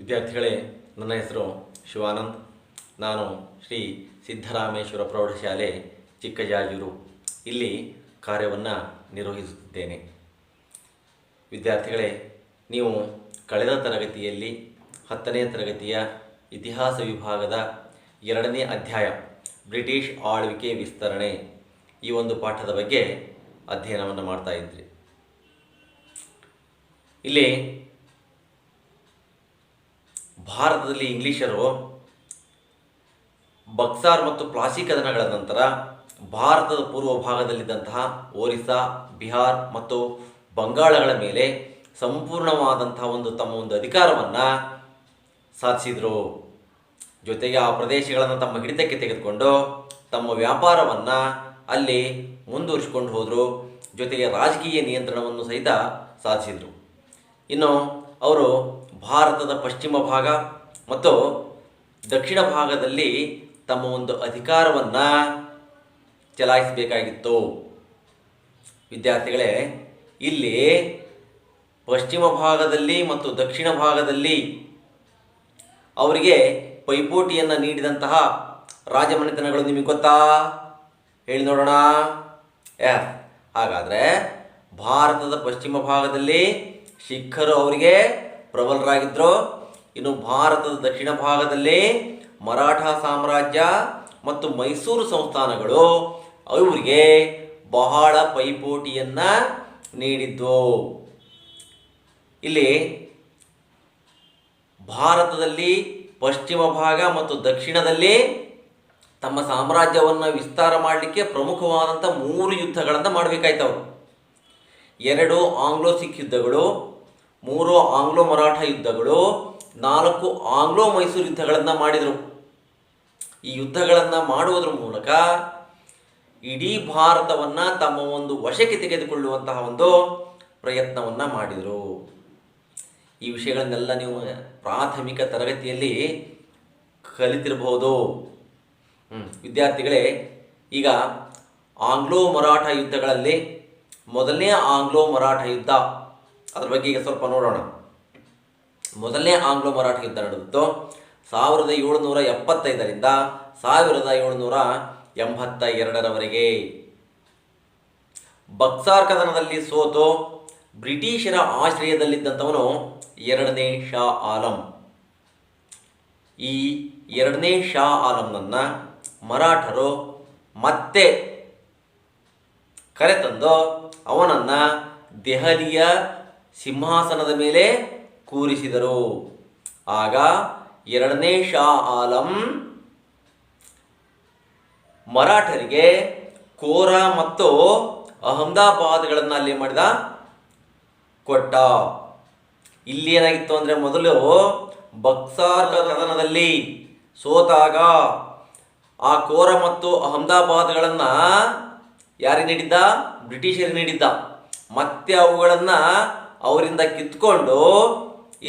ವಿದ್ಯಾರ್ಥಿಗಳೇ, ನನ್ನ ಹೆಸರು ಶಿವಾನಂದ್. ನಾನು ಶ್ರೀ ಸಿದ್ದರಾಮೇಶ್ವರ ಪ್ರೌಢಶಾಲೆ ಚಿಕ್ಕಜಾಜೂರು ಇಲ್ಲಿ ಕಾರ್ಯವನ್ನು ನಿರ್ವಹಿಸುತ್ತಿದ್ದೇನೆ. ವಿದ್ಯಾರ್ಥಿಗಳೇ, ನೀವು ಕಳೆದ ತರಗತಿಯಲ್ಲಿ 10ನೇ ತರಗತಿಯ ಇತಿಹಾಸ ವಿಭಾಗದ 2ನೇ ಅಧ್ಯಾಯ ಬ್ರಿಟಿಷ್ ಆಳ್ವಿಕೆ ವಿಸ್ತರಣೆ ಈ ಒಂದು ಪಾಠದ ಬಗ್ಗೆ ಅಧ್ಯಯನವನ್ನು ಮಾಡ್ತಾ ಇದ್ರಿ. ಇಲ್ಲಿ ಭಾರತದಲ್ಲಿ ಇಂಗ್ಲಿಷರು ಬಕ್ಸಾರ್ ಮತ್ತು ಪ್ಲಾಸಿ ಕದನಗಳ ನಂತರ ಭಾರತದ ಪೂರ್ವ ಭಾಗದಲ್ಲಿದ್ದಂತಹ ಒರಿಸ್ಸಾ, ಬಿಹಾರ್ ಮತ್ತು ಬಂಗಾಳಗಳ ಮೇಲೆ ಸಂಪೂರ್ಣವಾದಂತಹ ತಮ್ಮ ಒಂದು ಅಧಿಕಾರವನ್ನು ಸಾಧಿಸಿದರು. ಜೊತೆಗೆ ಆ ಪ್ರದೇಶಗಳನ್ನು ತಮ್ಮ ಹಿಡಿತಕ್ಕೆ ತೆಗೆದುಕೊಂಡು ತಮ್ಮ ವ್ಯಾಪಾರವನ್ನು ಅಲ್ಲಿ ಮುಂದುವರಿಸಿಕೊಂಡು ಹೋದರು. ಜೊತೆಗೆ ರಾಜಕೀಯ ನಿಯಂತ್ರಣವನ್ನು ಸಹಿತ ಸಾಧಿಸಿದರು. ಇನ್ನು ಅವರು ಭಾರತದ ಪಶ್ಚಿಮ ಭಾಗ ಮತ್ತು ದಕ್ಷಿಣ ಭಾಗದಲ್ಲಿ ತಮ್ಮ ಒಂದು ಅಧಿಕಾರವನ್ನು ಚಲಾಯಿಸಬೇಕಾಗಿತ್ತು. ವಿದ್ಯಾರ್ಥಿಗಳೇ, ಇಲ್ಲಿ ಪಶ್ಚಿಮ ಭಾಗದಲ್ಲಿ ಮತ್ತು ದಕ್ಷಿಣ ಭಾಗದಲ್ಲಿ ಅವರಿಗೆ ಪೈಪೋಟಿಯನ್ನು ನೀಡಿದಂತಹ ರಾಜಮನೆತನಗಳು ನಿಮಗೆ ಗೊತ್ತಾ? ಹೇಳಿ ನೋಡೋಣ. ಹಾಗಾದರೆ ಭಾರತದ ಪಶ್ಚಿಮ ಭಾಗದಲ್ಲಿ ಶಿಖರು ಅವರಿಗೆ ಪ್ರಬಲರಾಗಿದ್ದರು. ಇನ್ನು ಭಾರತದ ದಕ್ಷಿಣ ಭಾಗದಲ್ಲಿ ಮರಾಠ ಸಾಮ್ರಾಜ್ಯ ಮತ್ತು ಮೈಸೂರು ಸಂಸ್ಥಾನಗಳು ಅವರಿಗೆ ಬಹಳ ಪೈಪೋಟಿಯನ್ನು ನೀಡಿದ್ವು. ಇಲ್ಲಿ ಭಾರತದಲ್ಲಿ ಪಶ್ಚಿಮ ಭಾಗ ಮತ್ತು ದಕ್ಷಿಣದಲ್ಲಿ ತಮ್ಮ ಸಾಮ್ರಾಜ್ಯವನ್ನು ವಿಸ್ತಾರ ಮಾಡಲಿಕ್ಕೆ ಪ್ರಮುಖವಾದಂಥ 3 ಯುದ್ಧಗಳನ್ನು ಮಾಡಬೇಕಾಯ್ತು. ಅವರು 2 ಆಂಗ್ಲೋ ಸಿಖ್ ಯುದ್ಧಗಳು, 3 ಆಂಗ್ಲೋ ಮರಾಠ ಯುದ್ಧಗಳು, 4 ಆಂಗ್ಲೋ ಮೈಸೂರು ಯುದ್ಧಗಳನ್ನು ಮಾಡಿದರು. ಈ ಯುದ್ಧಗಳನ್ನು ಮಾಡುವುದರ ಮೂಲಕ ಇಡೀ ಭಾರತವನ್ನು ತಮ್ಮ ಒಂದು ವಶಕ್ಕೆ ತೆಗೆದುಕೊಳ್ಳುವಂತಹ ಒಂದು ಪ್ರಯತ್ನವನ್ನು ಮಾಡಿದರು. ಈ ವಿಷಯಗಳನ್ನೆಲ್ಲ ನೀವು ಪ್ರಾಥಮಿಕ ತರಗತಿಯಲ್ಲಿ ಕಲಿತಿರಬಹುದು. ವಿದ್ಯಾರ್ಥಿಗಳೇ, ಈಗ ಆಂಗ್ಲೋ ಮರಾಠ ಯುದ್ಧಗಳಲ್ಲಿ ಮೊದಲನೇ ಆಂಗ್ಲೋ ಮರಾಠ ಯುದ್ಧ, ಅದ್ರ ಬಗ್ಗೆ ಈಗ ಸ್ವಲ್ಪ ನೋಡೋಣ. ಮೊದಲನೇ ಆಂಗ್ಲೋ ಮರಾಠ ಯುದ್ಧ ನಡೆದಿತ್ತು 1775ರಿಂದ 1782ರವರೆಗೆ. ಬಕ್ಸಾರ್ ಕದನದಲ್ಲಿ ಸೋತು ಬ್ರಿಟಿಷರ ಆಶ್ರಯದಲ್ಲಿದ್ದಂಥವನು 2ನೇ ಶಾ ಆಲಂ. ಈ 2ನೇ ಶಾ ಆಲಂನನ್ನು ಮರಾಠರು ಮತ್ತೆ ಕರೆತಂದು ಅವನನ್ನು ದೆಹಲಿಯ ಸಿಂಹಾಸನದ ಮೇಲೆ ಕೂರಿಸಿದರು. ಆಗ 2ನೇ ಶಾ ಆಲಂ ಮರಾಠರಿಗೆ ಕೋರಾ ಮತ್ತು ಅಹಮದಾಬಾದ್ಗಳನ್ನು ಅಲ್ಲಿ ಮಾಡಿದ ಕೊಟ್ಟ. ಇಲ್ಲಿ ಏನಾಗಿತ್ತು ಅಂದರೆ, ಮೊದಲು ಬಕ್ಸಾರ್ ಕದನದಲ್ಲಿ ಸೋತಾಗ ಆ ಕೋರಾ ಮತ್ತು ಅಹಮದಾಬಾದ್ಗಳನ್ನು ಯಾರಿಗೆ ನೀಡಿದ್ದ? ಬ್ರಿಟಿಷರಿಗೆ ನೀಡಿದ್ದ. ಮತ್ತೆ ಅವುಗಳನ್ನು ಅವರಿಂದ ಕಿತ್ಕೊಂಡು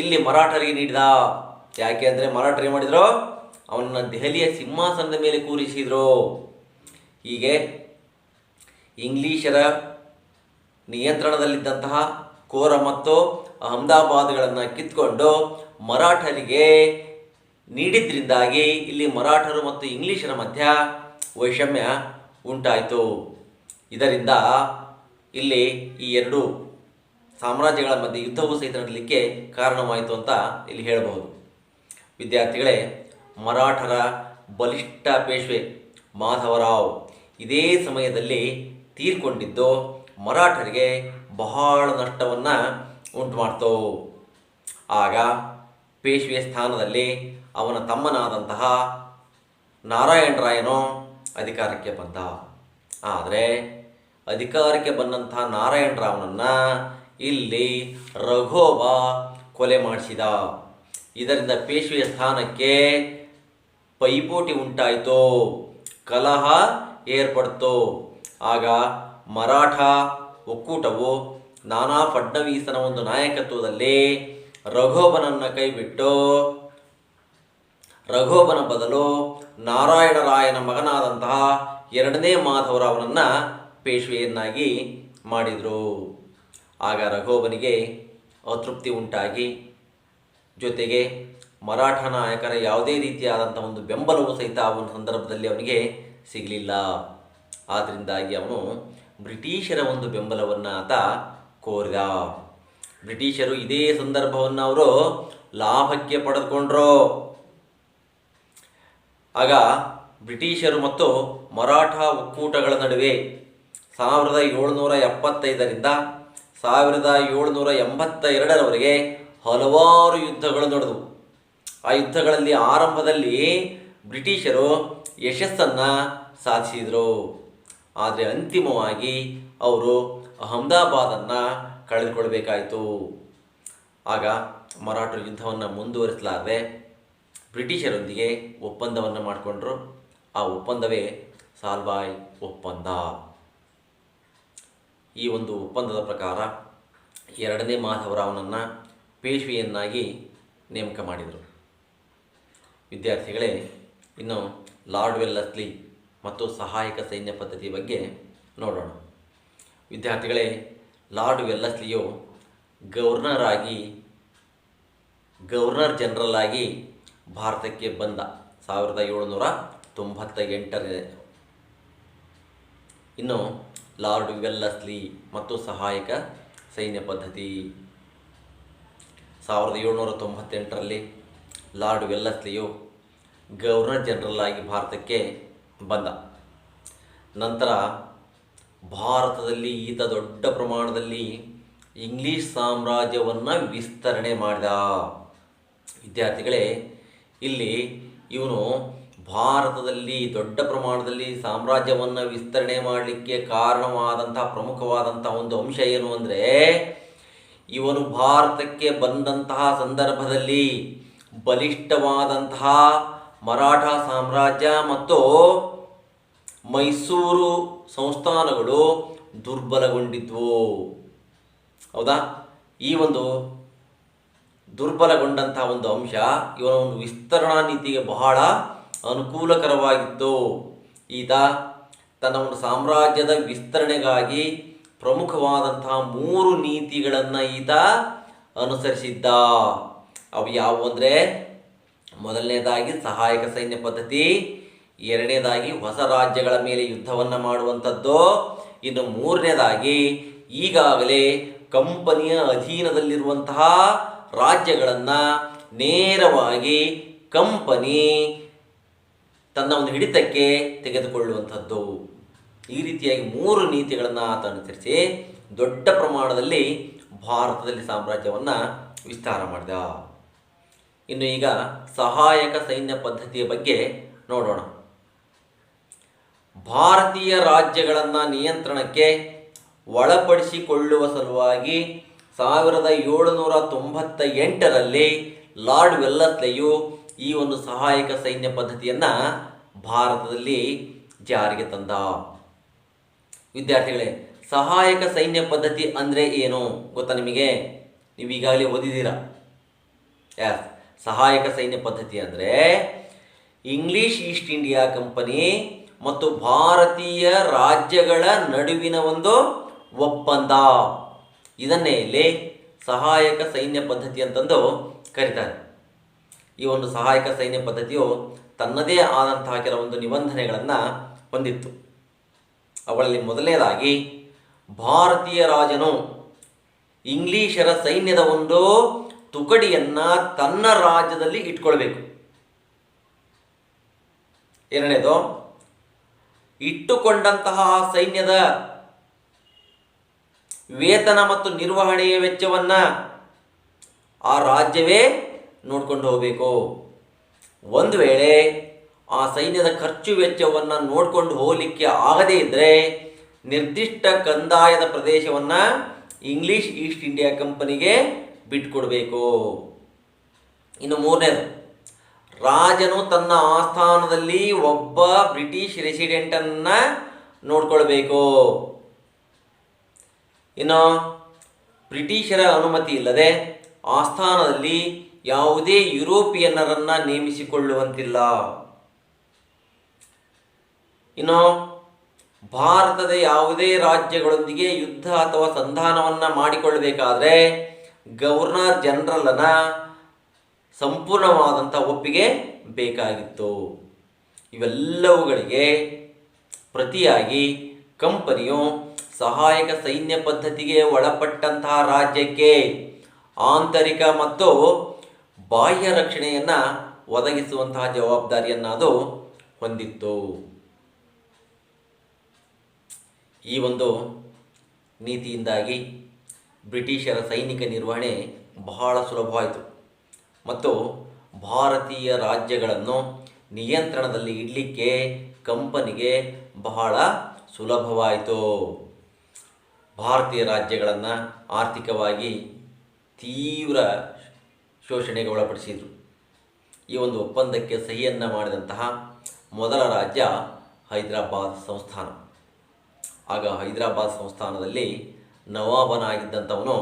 ಇಲ್ಲಿ ಮರಾಠರಿಗೆ ನೀಡಿದ. ಯಾಕೆ ಅಂದರೆ ಮರಾಠರು ಏನು ಮಾಡಿದ್ರು? ಅವನನ್ನು ದೆಹಲಿಯ ಸಿಂಹಾಸನದ ಮೇಲೆ ಕೂರಿಸಿದರು. ಹೀಗೆ ಇಂಗ್ಲಿಷರ ನಿಯಂತ್ರಣದಲ್ಲಿದ್ದಂತಹ ಕೋರ ಮತ್ತು ಅಹಮದಾಬಾದ್ಗಳನ್ನು ಕಿತ್ಕೊಂಡು ಮರಾಠರಿಗೆ ನೀಡಿದ್ರಿಂದಾಗಿ ಇಲ್ಲಿ ಮರಾಠರು ಮತ್ತು ಇಂಗ್ಲಿಷರ ಮಧ್ಯ ವೈಷಮ್ಯ ಉಂಟಾಯಿತು. ಇದರಿಂದ ಇಲ್ಲಿ ಈ 2 ಸಾಮ್ರಾಜ್ಯಗಳ ಮಧ್ಯೆ ಯುದ್ಧವೂ ಸಹಿತ ನಡೆಯಲಿಕ್ಕೆ ಕಾರಣವಾಯಿತು ಅಂತ ಇಲ್ಲಿ ಹೇಳಬಹುದು. ವಿದ್ಯಾರ್ಥಿಗಳೇ, ಮರಾಠರ ಬಲಿಷ್ಠ ಪೇಶ್ವೆ ಮಾಧವರಾವ್ ಇದೇ ಸಮಯದಲ್ಲಿ ತೀರ್ಕೊಂಡಿದ್ದು ಮರಾಠರಿಗೆ ಬಹಳ ನಷ್ಟವನ್ನು ಉಂಟು ಮಾಡ್ತು. ಆಗ ಪೇಶ್ವೆ ಸ್ಥಾನದಲ್ಲಿ ಅವನ ತಮ್ಮನಾದಂತಹ ನಾರಾಯಣ ರಾಯನು ಅಧಿಕಾರಕ್ಕೆ ಬಂದ. ಆದರೆ ಅಧಿಕಾರಕ್ಕೆ ಬಂದಂತಹ ನಾರಾಯಣ ರಾವ್ನನ್ನು ಇಲ್ಲಿ ರಘೋಬ ಕೊಲೆ ಮಾಡಿಸಿದ. ಇದರಿಂದ ಪೇಶ್ವೆಯ ಸ್ಥಾನಕ್ಕೆ ಪೈಪೋಟಿ ಉಂಟಾಯಿತು, ಕಲಹ ಏರ್ಪಡ್ತು. ಆಗ ಮರಾಠ ಒಕ್ಕೂಟವು ನಾನಾ ಫಡ್ನವೀಸನ ಒಂದು ನಾಯಕತ್ವದಲ್ಲಿ ರಘೋಬನನ್ನು ಕೈಬಿಟ್ಟು ರಘೋಬನ ಬದಲು ನಾರಾಯಣ ರಾಯನ ಮಗನಾದಂತಹ 2ನೇ ಮಾಧವರಾವನನ್ನು ಪೇಶ್ವೆಯನ್ನಾಗಿ ಮಾಡಿದರು. ಆಗ ರಘೋಬನಿಗೆ ಅತೃಪ್ತಿ ಉಂಟಾಗಿ ಜೊತೆಗೆ ಮರಾಠ ನಾಯಕರ ಯಾವುದೇ ರೀತಿಯಾದಂಥ ಒಂದು ಬೆಂಬಲವು ಸಹಿತ ಆ ಒಂದು ಸಂದರ್ಭದಲ್ಲಿ ಅವನಿಗೆ ಸಿಗಲಿಲ್ಲ. ಆದ್ದರಿಂದಾಗಿ ಅವನು ಬ್ರಿಟಿಷರ ಒಂದು ಬೆಂಬಲವನ್ನು ಆತ ಕೋರಿದ. ಬ್ರಿಟಿಷರು ಇದೇ ಸಂದರ್ಭವನ್ನು ಅವರು ಲಾಭಕ್ಕೆ ಪಡೆದುಕೊಂಡ್ರು. ಆಗ ಬ್ರಿಟಿಷರು ಮತ್ತು ಮರಾಠ ಒಕ್ಕೂಟಗಳ ನಡುವೆ 1775ರಿಂದ 1782ರವರೆಗೆ ಹಲವಾರು ಯುದ್ಧಗಳು ನಡೆದವು. ಆ ಯುದ್ಧಗಳಲ್ಲಿ ಆರಂಭದಲ್ಲಿ ಬ್ರಿಟಿಷರು ಯಶಸ್ಸನ್ನು ಸಾಧಿಸಿದರು. ಆದರೆ ಅಂತಿಮವಾಗಿ ಅವರು ಅಹಮದಾಬಾದನ್ನು ಕಳೆದುಕೊಳ್ಬೇಕಾಯಿತು. ಆಗ ಮರಾಠರು ಯುದ್ಧವನ್ನು ಮುಂದುವರಿಸಲಾರದೆ ಬ್ರಿಟಿಷರೊಂದಿಗೆ ಒಪ್ಪಂದವನ್ನು ಮಾಡಿಕೊಂಡ್ರು. ಆ ಒಪ್ಪಂದವೇ ಸಾಲ್ಬಾಯ್ ಒಪ್ಪಂದ. ಈ ಒಂದು ಒಪ್ಪಂದದ ಪ್ರಕಾರ 2ನೇ ಮಾಧವರಾವ್ನನ್ನು ಪೇಶ್ವೆಯನ್ನಾಗಿ ನೇಮಕ ಮಾಡಿದರು. ವಿದ್ಯಾರ್ಥಿಗಳೇ, ಇನ್ನು ಲಾರ್ಡ್ ವೆಲ್ಲಸ್ಲಿ ಮತ್ತು ಸಹಾಯಕ ಸೈನ್ಯ ಪದ್ಧತಿ ಬಗ್ಗೆ ನೋಡೋಣ. ವಿದ್ಯಾರ್ಥಿಗಳೇ, ಲಾರ್ಡ್ ವೆಲ್ಲಸ್ಲಿಯು ಗವರ್ನರ್ ಜನರಲ್ ಆಗಿ ಭಾರತಕ್ಕೆ ಬಂದ 1798. ಇನ್ನು ಲಾರ್ಡ್ ವೆಲ್ಲಸ್ಲಿ ಮತ್ತು ಸಹಾಯಕ ಸೈನ್ಯ ಪದ್ಧತಿ 1798ರಲ್ಲಿ ಲಾರ್ಡ್ ವೆಲ್ಲಸ್ಲಿಯು ಗವರ್ನರ್ ಜನರಲ್ ಆಗಿ ಭಾರತಕ್ಕೆ ಬಂದ. ನಂತರ ಭಾರತದಲ್ಲಿ ಈತ ದೊಡ್ಡ ಪ್ರಮಾಣದಲ್ಲಿ ಇಂಗ್ಲಿಷ್ ಸಾಮ್ರಾಜ್ಯವನ್ನು ವಿಸ್ತರಣೆ ಮಾಡಿದ. ವಿದ್ಯಾರ್ಥಿಗಳೇ, ಇಲ್ಲಿ ಇವನು ಭಾರತದಲ್ಲಿ ದೊಡ್ಡ ಪ್ರಮಾಣದಲ್ಲಿ ಸಾಮ್ರಾಜ್ಯವನ್ನು ವಿಸ್ತರಣೆ ಮಾಡಲಿಕ್ಕೆ ಕಾರಣವಾದಂಥ ಪ್ರಮುಖವಾದಂಥ ಒಂದು ಅಂಶ ಏನು ಅಂದರೆ, ಇವನು ಭಾರತಕ್ಕೆ ಬಂದಂತಹ ಸಂದರ್ಭದಲ್ಲಿ ಬಲಿಷ್ಠವಾದಂತಹ ಮರಾಠ ಸಾಮ್ರಾಜ್ಯ ಮತ್ತು ಮೈಸೂರು ಸಂಸ್ಥಾನಗಳು ದುರ್ಬಲಗೊಂಡಿದ್ವು. ಹೌದಾ? ಈ ಒಂದು ದುರ್ಬಲಗೊಂಡಂತಹ ಒಂದು ಅಂಶ ಇವನ ಒಂದು ವಿಸ್ತರಣಾ ನೀತಿಗೆ ಬಹಳ ಅನುಕೂಲಕರವಾಗಿತ್ತು. ಈತ ತನ್ನ ಒಂದು ಸಾಮ್ರಾಜ್ಯದ ವಿಸ್ತರಣೆಗಾಗಿ ಪ್ರಮುಖವಾದಂತಹ 3 ನೀತಿಗಳನ್ನು ಈತ ಅನುಸರಿಸಿದ್ದ. ಅವು ಯಾವುವು ಅಂದರೆ, ಮೊದಲನೇದಾಗಿ ಸಹಾಯಕ ಸೈನ್ಯ ಪದ್ಧತಿ, 2ನೇದಾಗಿ ಹೊಸ ರಾಜ್ಯಗಳ ಮೇಲೆ ಯುದ್ಧವನ್ನು ಮಾಡುವಂಥದ್ದು, ಇನ್ನು 3ನೇದಾಗಿ ಈಗಾಗಲೇ ಕಂಪನಿಯ ಅಧೀನದಲ್ಲಿರುವಂತಹ ರಾಜ್ಯಗಳನ್ನು ನೇರವಾಗಿ ಕಂಪನಿ ತನ್ನ ಒಂದು ಹಿಡಿತಕ್ಕೆ ತೆಗೆದುಕೊಳ್ಳುವಂಥದ್ದು. ಈ ರೀತಿಯಾಗಿ 3 ನೀತಿಗಳನ್ನು ಆತ ಅನುಸರಿಸಿ ದೊಡ್ಡ ಪ್ರಮಾಣದಲ್ಲಿ ಭಾರತದಲ್ಲಿ ಸಾಮ್ರಾಜ್ಯವನ್ನು ವಿಸ್ತಾರ ಮಾಡಿದ. ಇನ್ನು ಈಗ ಸಹಾಯಕ ಸೈನ್ಯ ಪದ್ಧತಿಯ ಬಗ್ಗೆ ನೋಡೋಣ. ಭಾರತೀಯ ರಾಜ್ಯಗಳನ್ನು ನಿಯಂತ್ರಣಕ್ಕೆ ಒಳಪಡಿಸಿಕೊಳ್ಳುವ ಸಲುವಾಗಿ 1798ರಲ್ಲಿ ಲಾರ್ಡ್ ವೆಲ್ಲಸ್ಲಿಯು ಈ ಒಂದು ಸಹಾಯಕ ಸೈನ್ಯ ಪದ್ಧತಿಯನ್ನು ಭಾರತದಲ್ಲಿ ಜಾರಿಗೆ ತಂದ. ವಿದ್ಯಾರ್ಥಿಗಳೇ, ಸಹಾಯಕ ಸೈನ್ಯ ಪದ್ಧತಿ ಅಂದರೆ ಏನು ಗೊತ್ತಾ ನಿಮಗೆ? ನೀವು ಈಗಾಗಲೇ ಓದಿದ್ದೀರಾ. ಸಹಾಯಕ ಸೈನ್ಯ ಪದ್ಧತಿ ಅಂದರೆ ಇಂಗ್ಲಿಷ್ ಈಸ್ಟ್ ಇಂಡಿಯಾ ಕಂಪನಿ ಮತ್ತು ಭಾರತೀಯ ರಾಜ್ಯಗಳ ನಡುವಿನ ಒಂದು ಒಪ್ಪಂದ. ಇದನ್ನೇ ಇಲ್ಲಿ ಸಹಾಯಕ ಸೈನ್ಯ ಪದ್ಧತಿ ಅಂತಂದು ಕರೀತಾರೆ. ಈ ಒಂದು ಸಹಾಯಕ ಸೈನ್ಯ ಪದ್ಧತಿಯು ತನ್ನದೇ ಆದಂತಹ ಕೆಲವೊಂದು ನಿಬಂಧನೆಗಳನ್ನು ಹೊಂದಿತ್ತು. ಅವುಗಳಲ್ಲಿ ಮೊದಲನೇದಾಗಿ, ಭಾರತೀಯ ರಾಜನು ಇಂಗ್ಲಿಷರ ಸೈನ್ಯದ ಒಂದು ತುಕಡಿಯನ್ನು ತನ್ನ ರಾಜ್ಯದಲ್ಲಿ ಇಟ್ಕೊಳ್ಬೇಕು. 2ನೇದು, ಇಟ್ಟುಕೊಂಡಂತಹ ಸೈನ್ಯದ ವೇತನ ಮತ್ತು ನಿರ್ವಹಣೆಯ ವೆಚ್ಚವನ್ನು ಆ ರಾಜ್ಯವೇ ನೋಡ್ಕೊಂಡು ಹೋಗಬೇಕು. ಒಂದು ವೇಳೆ ಆ ಸೈನ್ಯದ ಖರ್ಚು ವೆಚ್ಚವನ್ನು ನೋಡಿಕೊಂಡು ಹೋಗಲಿಕ್ಕೆ ಆಗದೇ ಇದ್ದರೆ ನಿರ್ದಿಷ್ಟ ಕಂದಾಯದ ಪ್ರದೇಶವನ್ನು ಇಂಗ್ಲಿಷ್ ಈಸ್ಟ್ ಇಂಡಿಯಾ ಕಂಪನಿಗೆ ಬಿಟ್ಟುಕೊಡಬೇಕು. ಇನ್ನು 3ನೇದು, ರಾಜನು ತನ್ನ ಆಸ್ಥಾನದಲ್ಲಿ ಒಬ್ಬ ಬ್ರಿಟಿಷ್ ರೆಸಿಡೆಂಟನ್ನು ನೋಡ್ಕೊಳ್ಬೇಕು. ಇನ್ನು ಬ್ರಿಟಿಷರ ಅನುಮತಿ ಇಲ್ಲದೆ ಆಸ್ಥಾನದಲ್ಲಿ ಯಾವುದೇ ಯುರೋಪಿಯನ್ನರನ್ನು ನೇಮಿಸಿಕೊಳ್ಳುವಂತಿಲ್ಲ. ಇನ್ನು ಭಾರತದ ಯಾವುದೇ ರಾಜ್ಯಗಳೊಂದಿಗೆ ಯುದ್ಧ ಅಥವಾ ಸಂಧಾನವನ್ನು ಮಾಡಿಕೊಳ್ಳಬೇಕಾದ್ರೆ ಗವರ್ನರ್ ಜನರಲನ್ನು ಸಂಪೂರ್ಣವಾದಂಥ ಒಪ್ಪಿಗೆ ಬೇಕಾಗಿತ್ತು. ಇವೆಲ್ಲವುಗಳಿಗೆ ಪ್ರತಿಯಾಗಿ ಕಂಪನಿಯು ಸಹಾಯಕ ಸೈನ್ಯ ಪದ್ಧತಿಗೆ ಒಳಪಟ್ಟಂತಹ ರಾಜ್ಯಕ್ಕೆ ಆಂತರಿಕ ಮತ್ತು ಬಾಹ್ಯ ರಕ್ಷಣೆಯನ್ನು ಒದಗಿಸುವಂತಹ ಜವಾಬ್ದಾರಿಯನ್ನು ಅದು ಹೊಂದಿತ್ತು. ಈ ಒಂದು ನೀತಿಯಿಂದಾಗಿ ಬ್ರಿಟಿಷರ ಸೈನಿಕ ನಿರ್ವಹಣೆ ಬಹಳ ಸುಲಭವಾಯಿತು ಮತ್ತು ಭಾರತೀಯ ರಾಜ್ಯಗಳನ್ನು ನಿಯಂತ್ರಣದಲ್ಲಿ ಇಡಲಿಕ್ಕೆ ಕಂಪನಿಗೆ ಬಹಳ ಸುಲಭವಾಯಿತು. ಭಾರತೀಯ ರಾಜ್ಯಗಳನ್ನು ಆರ್ಥಿಕವಾಗಿ ತೀವ್ರ ಶೋಷಣೆಗೆ ಒಳಪಡಿಸಿದರು. ಈ ಒಂದು ಒಪ್ಪಂದಕ್ಕೆ ಸಹಿಯನ್ನು ಮಾಡಿದಂತಹ ಮೊದಲ ರಾಜ್ಯ ಹೈದರಾಬಾದ್ ಸಂಸ್ಥಾನ. ಆಗ ಹೈದರಾಬಾದ್ ಸಂಸ್ಥಾನದಲ್ಲಿ ನವಾಬನಾಗಿದ್ದಂಥವನು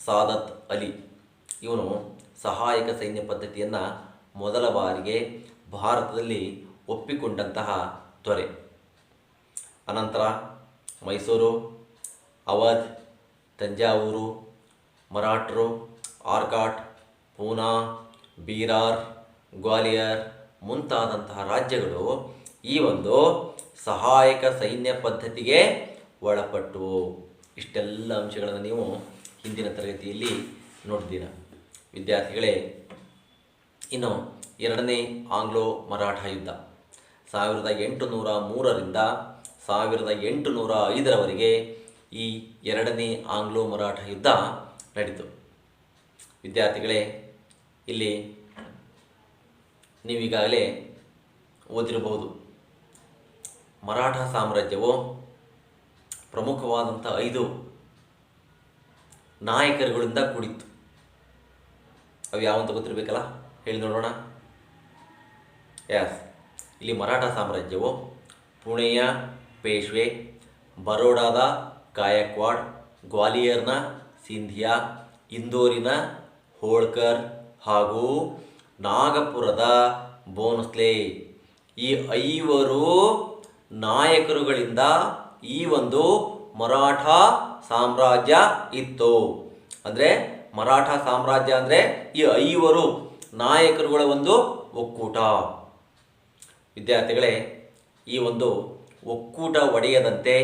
ಸಾದತ್ ಅಲಿ. ಇವನು ಸಹಾಯಕ ಸೈನ್ಯ ಪದ್ಧತಿಯನ್ನು ಮೊದಲ ಬಾರಿಗೆ ಭಾರತದಲ್ಲಿ ಒಪ್ಪಿಕೊಂಡಂತಹ ದೊರೆ. ಅನಂತರ ಮೈಸೂರು, ಅವಧ್, ತಂಜಾವೂರು, ಮರಾಠರು, ಆರ್ಕಾಟ್, ಪೂನಾ, ಬೀರಾರ್, ಗ್ವಾಲಿಯರ್ ಮುಂತಾದಂತಹ ರಾಜ್ಯಗಳು ಈ ಒಂದು ಸಹಾಯಕ ಸೈನ್ಯ ಪದ್ಧತಿಗೆ ಒಳಪಟ್ಟವು. ಇಷ್ಟೆಲ್ಲ ಅಂಶಗಳನ್ನು ನೀವು ಹಿಂದಿನ ತರಗತಿಯಲ್ಲಿ ನೋಡಿದ್ದೀರ ವಿದ್ಯಾರ್ಥಿಗಳೇ. ಇನ್ನು ಎರಡನೇ ಆಂಗ್ಲೋ ಮರಾಠ ಯುದ್ಧ 1803ರಿಂದ 1805ರವರೆಗೆ ಈ ಎರಡನೇ ಆಂಗ್ಲೋ ಮರಾಠ ಯುದ್ಧ ನಡೀತು. ವಿದ್ಯಾರ್ಥಿಗಳೇ, ಇಲ್ಲಿ ನೀವೀಗಾಗಲೇ ಓದಿರಬಹುದು, ಮರಾಠ ಸಾಮ್ರಾಜ್ಯವು ಪ್ರಮುಖವಾದಂಥ 5 ನಾಯಕರುಗಳಿಂದ ಕೂಡಿತ್ತು. ಅವು ಯಾವಂತ ಗೊತ್ತಿರಬೇಕಲ್ಲ, ಹೇಳಿ ನೋಡೋಣ. ಇಲ್ಲಿ ಮರಾಠ ಸಾಮ್ರಾಜ್ಯವು ಪುಣೆಯ ಪೇಶ್ವೆ, ಬರೋಡಾದ ಗಾಯಕ್ವಾಡ್, ಗ್ವಾಲಿಯರ್ನ ಸಿಂಧಿಯಾ, ಇಂದೋರಿನ ಹೋಳ್ಕರ್ ಹಾಗೂ ನಾಗಪುರದ ಬೋನ್ಸ್ಲೆ ಈ 5 ನಾಯಕರುಗಳಿಂದ ಈ ಒಂದು ಮರಾಠ ಸಾಮ್ರಾಜ್ಯ ಇತ್ತು. ಅಂದರೆ ಮರಾಠ ಸಾಮ್ರಾಜ್ಯ ಅಂದರೆ ಈ 5 ನಾಯಕರುಗಳ ಒಂದು ಒಕ್ಕೂಟ. ವಿದ್ಯಾರ್ಥಿಗಳೇ, ಈ ಒಂದು ಒಕ್ಕೂಟ ಒಡೆಯದಂತೆ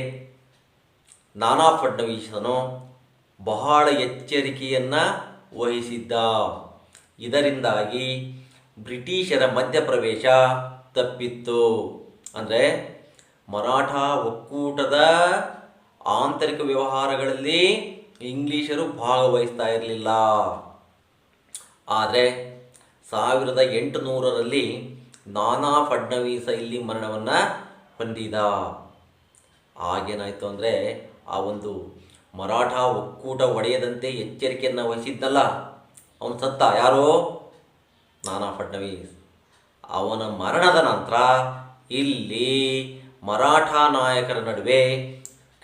ನಾನಾ ಫಡ್ನವೀಸನು ಬಹಳ ಎಚ್ಚರಿಕೆಯನ್ನು ವಹಿಸಿದ್ದ. ಇದರಿಂದಾಗಿ ಬ್ರಿಟಿಷರ ಮಧ್ಯಪ್ರವೇಶ ತಪ್ಪಿತ್ತು. ಅಂದರೆ ಮರಾಠ ಒಕ್ಕೂಟದ ಆಂತರಿಕ ವ್ಯವಹಾರಗಳಲ್ಲಿ ಇಂಗ್ಲಿಷರು ಭಾಗವಹಿಸ್ತಾ ಇರಲಿಲ್ಲ. ಆದರೆ 1800ರಲ್ಲಿ ನಾನಾ ಫಡ್ನವೀಸ ಇಲ್ಲಿ ಮರಣವನ್ನು ಹೊಂದಿದ. ಆಗೇನಾಯಿತು ಅಂದರೆ ಆ ಒಂದು ಮರಾಠ ಒಕ್ಕೂಟ ಒಡೆಯದಂತೆ ಎಚ್ಚರಿಕೆಯನ್ನು ವಹಿಸಿದ್ದಲ್ಲ, ಅವನು ಸತ್ತ. ಯಾರೋ ನಾನಾ ಫಡ್ನವೀಸ್. ಅವನ ಮರಣದ ನಂತರ ಇಲ್ಲಿ ಮರಾಠ ನಾಯಕರ ನಡುವೆ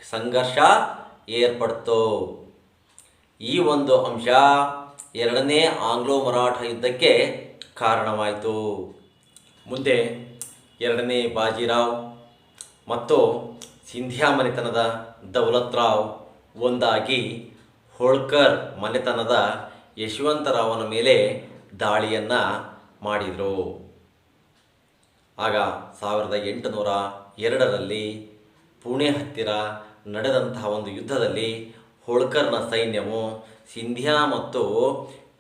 ಸಂಘರ್ಷ ಏರ್ಪಡ್ತು. ಈ ಒಂದು ಅಂಶ ಎರಡನೇ ಆಂಗ್ಲೋ ಮರಾಠ ಯುದ್ಧಕ್ಕೆ ಕಾರಣವಾಯಿತು. ಮುಂದೆ ಎರಡನೇ ಬಾಜಿರಾವ್ ಮತ್ತು ಸಿಂಧಿಯಾ ಮನೆತನದ ದೌಲತ್ ರಾವ್ ಒಂದಾಗಿ ಹೋಳ್ಕರ್ ಮನೆತನದ ಯಶವಂತರಾವನ ಮೇಲೆ ದಾಳಿಯನ್ನು ಮಾಡಿದರು. ಆಗ 1802ರಲ್ಲಿ ಪುಣೆ ಹತ್ತಿರ ನಡೆದಂತಹ ಒಂದು ಯುದ್ಧದಲ್ಲಿ ಹೋಳ್ಕರ್ನ ಸೈನ್ಯವು ಸಿಂಧಿಯಾ ಮತ್ತು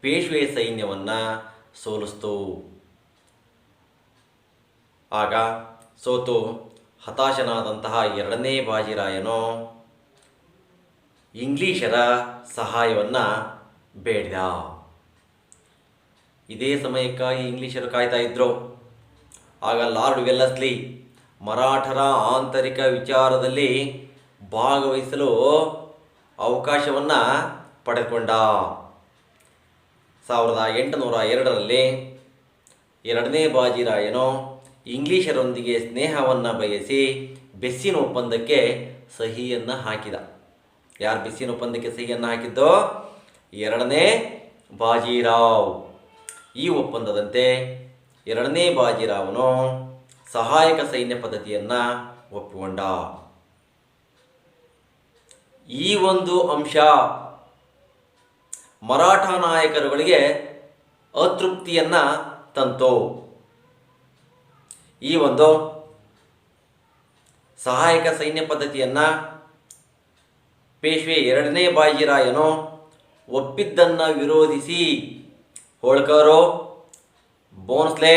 ಪೇಶ್ವೆ ಸೈನ್ಯವನ್ನು ಸೋಲಿಸ್ತು. ಆಗ ಸೋತು ಹತಾಶನಾದಂತಹ ಎರಡನೇ ಬಾಜಿರಾಯನು ಇಂಗ್ಲಿಷರ ಸಹಾಯವನ್ನು ಬೇಡಿದ. ಇದೇ ಸಮಯಕ್ಕಾಗಿ ಇಂಗ್ಲಿಷರು ಕಾಯ್ತಾ ಇದ್ದರು. ಆಗ ಲಾರ್ಡ್ ವೆಲ್ಲಸ್ಲಿ ಮರಾಠರ ಆಂತರಿಕ ವಿಚಾರದಲ್ಲಿ ಭಾಗವಹಿಸಲು ಅವಕಾಶವನ್ನು ಪಡೆದುಕೊಂಡ. 1802ರಲ್ಲಿ ಎರಡನೇ ಬಾಜಿರಾಯನು ಇಂಗ್ಲಿಷರೊಂದಿಗೆ ಸ್ನೇಹವನ್ನು ಬಯಸಿ ಬೆಸ್ಸಿನ ಒಪ್ಪಂದಕ್ಕೆ ಸಹಿಯನ್ನು ಹಾಕಿದ. ಯಾರು ಬೆಸ್ಸಿನ ಒಪ್ಪಂದಕ್ಕೆ ಸಹಿಯನ್ನು ಹಾಕಿದ್ದೋ? ಎರಡನೇ ಬಾಜಿರಾವ್. ಈ ಒಪ್ಪಂದದಂತೆ ಎರಡನೇ ಬಾಜಿರಾವನು ಸಹಾಯಕ ಸೈನ್ಯ ಪದ್ಧತಿಯನ್ನು ಒಪ್ಪಿಕೊಂಡ. ಈ ಒಂದು ಅಂಶ ಮರಾಠ ನಾಯಕರುಗಳಿಗೆ ಅತೃಪ್ತಿಯನ್ನು ತಂತು. ಈ ಒಂದು ಸಹಾಯಕ ಸೈನ್ಯ ಪದ್ಧತಿಯನ್ನು ಪೇಶ್ವೆ 2ನೇ ಬಾಜಿರಾಯನು ಒಪ್ಪಿದ್ದನ್ನು ವಿರೋಧಿಸಿ ಹೋಳ್ಕರು, ಬೋನ್ಸ್ಲೆ,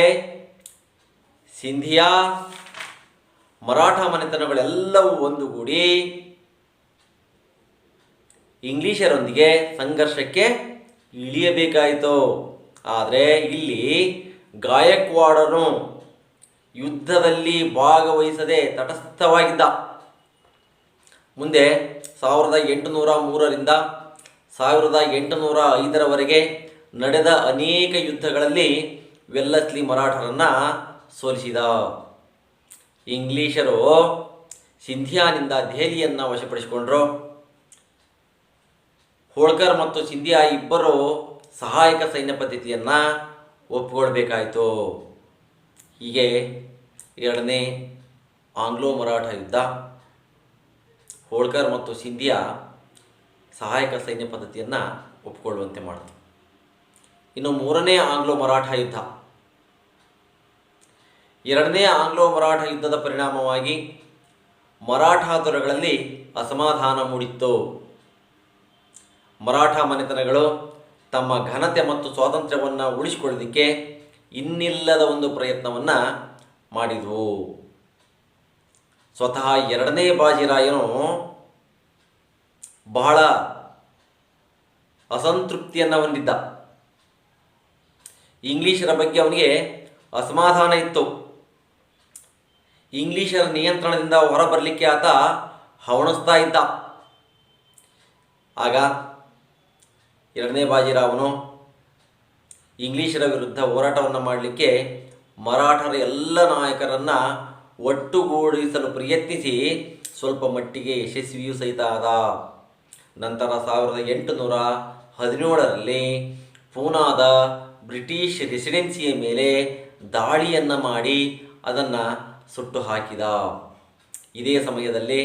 ಸಿಂಧಿಯಾ, ಮರಾಠ ಮನೆತನಗಳೆಲ್ಲವೂ ಒಂದುಗೂಡಿ ಇಂಗ್ಲಿಷರೊಂದಿಗೆ ಸಂಘರ್ಷಕ್ಕೆ ಇಳಿಯಬೇಕಾಯಿತು. ಆದರೆ ಇಲ್ಲಿ ಗಾಯಕ್ವಾಡನು ಯುದ್ಧದಲ್ಲಿ ಭಾಗವಹಿಸದೆ ತಟಸ್ಥವಾಗಿದ್ದ. ಮುಂದೆ 1803ರಿಂದ 1805ರವರೆಗೆ ನಡೆದ ಅನೇಕ ಯುದ್ಧಗಳಲ್ಲಿ ವೆಲ್ಲಸ್ಲಿ ಮರಾಠರನ್ನು ಸೋಲಿಸಿದ. ಇಂಗ್ಲಿಷರು ಸಿಂಧಿಯಾನಿಂದ ದೆಹಲಿಯನ್ನು ವಶಪಡಿಸಿಕೊಂಡರು. ಹೋಳ್ಕರ್ ಮತ್ತು ಸಿಂಧಿಯಾ ಇಬ್ಬರು ಸಹಾಯಕ ಸೈನ್ಯ ಪದ್ಧತಿಯನ್ನು ಒಪ್ಪಿಕೊಳ್ಬೇಕಾಯಿತು. ಹೀಗೆ 2ನೇ ಆಂಗ್ಲೋ ಮರಾಠ ಯುದ್ಧ ಹೋಳ್ಕರ್ ಮತ್ತು ಸಿಂಧಿಯಾ ಸಹಾಯಕ ಸೈನ್ಯ ಪದ್ಧತಿಯನ್ನು ಒಪ್ಪಿಕೊಳ್ಳುವಂತೆ ಮಾಡಿತು. ಇನ್ನು 3ನೇ ಆಂಗ್ಲೋ ಮರಾಠ ಯುದ್ಧ. 2ನೇ ಆಂಗ್ಲೋ ಮರಾಠ ಯುದ್ಧದ ಪರಿಣಾಮವಾಗಿ ಮರಾಠ ದೊರೆಗಳಲ್ಲಿ ಅಸಮಾಧಾನ ಮೂಡಿತ್ತು. ಮರಾಠ ಮನೆತನಗಳು ತಮ್ಮ ಘನತೆ ಮತ್ತು ಸ್ವಾತಂತ್ರ್ಯವನ್ನು ಉಳಿಸಿಕೊಳ್ಳಲಿಕ್ಕೆ ಇನ್ನಿಲ್ಲದ ಒಂದು ಪ್ರಯತ್ನವನ್ನು ಮಾಡಿದವು. ಸ್ವತಃ 2ನೇ ಬಾಜಿರಾಯನು ಬಹಳ ಅಸಂತೃಪ್ತಿಯನ್ನು ಹೊಂದಿದ್ದ. ಇಂಗ್ಲಿಷರ ಬಗ್ಗೆ ಅವನಿಗೆ ಅಸಮಾಧಾನ ಇತ್ತು. ಇಂಗ್ಲಿಷರ ನಿಯಂತ್ರಣದಿಂದ ಹೊರಬರಲಿಕ್ಕೆ ಆತ ಹವಣಿಸ್ತಾ ಇದ್ದ. ಆಗ 2ನೇ ಬಾಜಿರಾವನು ಇಂಗ್ಲಿಷರ ವಿರುದ್ಧ ಹೋರಾಟವನ್ನು ಮಾಡಲಿಕ್ಕೆ ಮರಾಠರ ಎಲ್ಲ ನಾಯಕರನ್ನು ಒಟ್ಟುಗೂಡಿಸಲು ಪ್ರಯತ್ನಿಸಿ ಸ್ವಲ್ಪ ಮಟ್ಟಿಗೆ ಯಶಸ್ವಿಯೂ ಸಹಿತ ಆದ. ನಂತರ 1817ರಲ್ಲಿ ಪೂನಾದ ಬ್ರಿಟಿಷ್ ರೆಸಿಡೆನ್ಸಿಯ ಮೇಲೆ ದಾಳಿಯನ್ನು ಮಾಡಿ ಅದನ್ನು ಸುಟ್ಟು ಹಾಕಿದ. ಇದೇ ಸಮಯದಲ್ಲಿ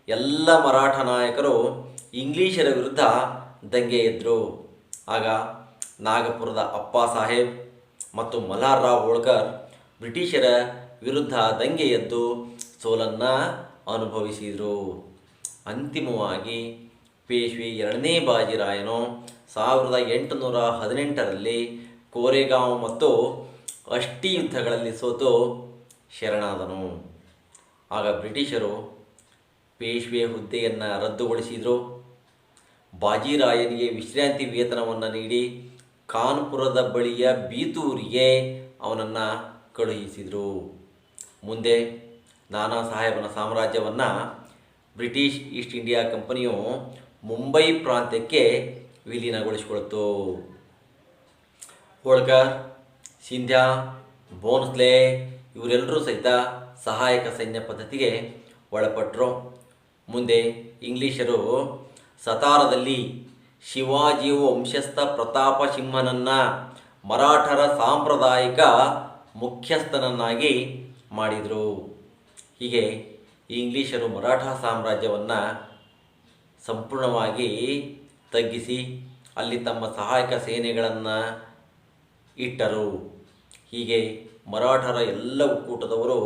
ಎಲ್ಲ ಮರಾಠ ನಾಯಕರು ಇಂಗ್ಲಿಷರ ವಿರುದ್ಧ ದಂಗೆ ಎದ್ದರು. ಆಗ ನಾಗಪುರದ ಅಪ್ಪ ಸಾಹೇಬ್ ಮತ್ತು ಮಲ್ಹಾರ್ ರಾವ್ ಹೋಳ್ಕರ್ ಬ್ರಿಟಿಷರ ವಿರುದ್ಧ ದಂಗೆ ಎದ್ದು ಸೋಲನ್ನು ಅನುಭವಿಸಿದರು. ಅಂತಿಮವಾಗಿ ಪೇಶ್ವೆ 2ನೇ ಬಾಜಿರಾಯನು 1818ರಲ್ಲಿ ಕೋರೆಗಾಂವ್ ಮತ್ತು ಅಷ್ಟಿ ಯುದ್ಧಗಳಲ್ಲಿ ಸೋತು ಶರಣಾದನು. ಆಗ ಬ್ರಿಟಿಷರು ಪೇಶ್ವೆ ಹುದ್ದೆಯನ್ನು ರದ್ದುಗೊಳಿಸಿದರು. ಬಾಜಿರಾಯನಿಗೆ ವಿಶ್ರಾಂತಿ ವೇತನವನ್ನು ನೀಡಿ ಕಾನ್ಪುರದ ಬಳಿಯ ಬೀತೂರಿಗೆ ಅವನನ್ನು ಕಳುಹಿಸಿದರು. ಮುಂದೆ ನಾನಾ ಸಾಹೇಬನ ಸಾಮ್ರಾಜ್ಯವನ್ನು ಬ್ರಿಟಿಷ್ ಈಸ್ಟ್ ಇಂಡಿಯಾ ಕಂಪನಿಯು ಮುಂಬೈ ಪ್ರಾಂತ್ಯಕ್ಕೆ ವಿಲೀನಗೊಳಿಸಿಕೊಳ್ತು. ಹೋಳ್ಕರ್, ಸಿಂಧ್ಯಾ, ಬೋನ್ಸ್ಲೆ ಇವರೆಲ್ಲರೂ ಸಹಿತ ಸಹಾಯಕ ಸೈನ್ಯ ಪದ್ಧತಿಗೆ ಒಳಪಟ್ಟರು. ಮುಂದೆ ಇಂಗ್ಲಿಷರು ಸತಾರದಲ್ಲಿ ಶಿವಾಜಿ ವಂಶಸ್ಥ ಪ್ರತಾಪ ಸಿಂಹನನ್ನು ಮರಾಠರ ಸಾಂಪ್ರದಾಯಿಕ ಮುಖ್ಯಸ್ಥನನ್ನಾಗಿ ಮಾಡಿದರು. ಹೀಗೆ ಇಂಗ್ಲಿಷರು ಮರಾಠ ಸಾಮ್ರಾಜ್ಯವನ್ನು ಸಂಪೂರ್ಣವಾಗಿ ತಗ್ಗಿಸಿ ಅಲ್ಲಿ ತಮ್ಮ ಸಹಾಯಕ ಸೇನೆಗಳನ್ನು ಇಟ್ಟರು. ಹೀಗೆ ಮರಾಠರ ಎಲ್ಲ ಒಕ್ಕೂಟದವರು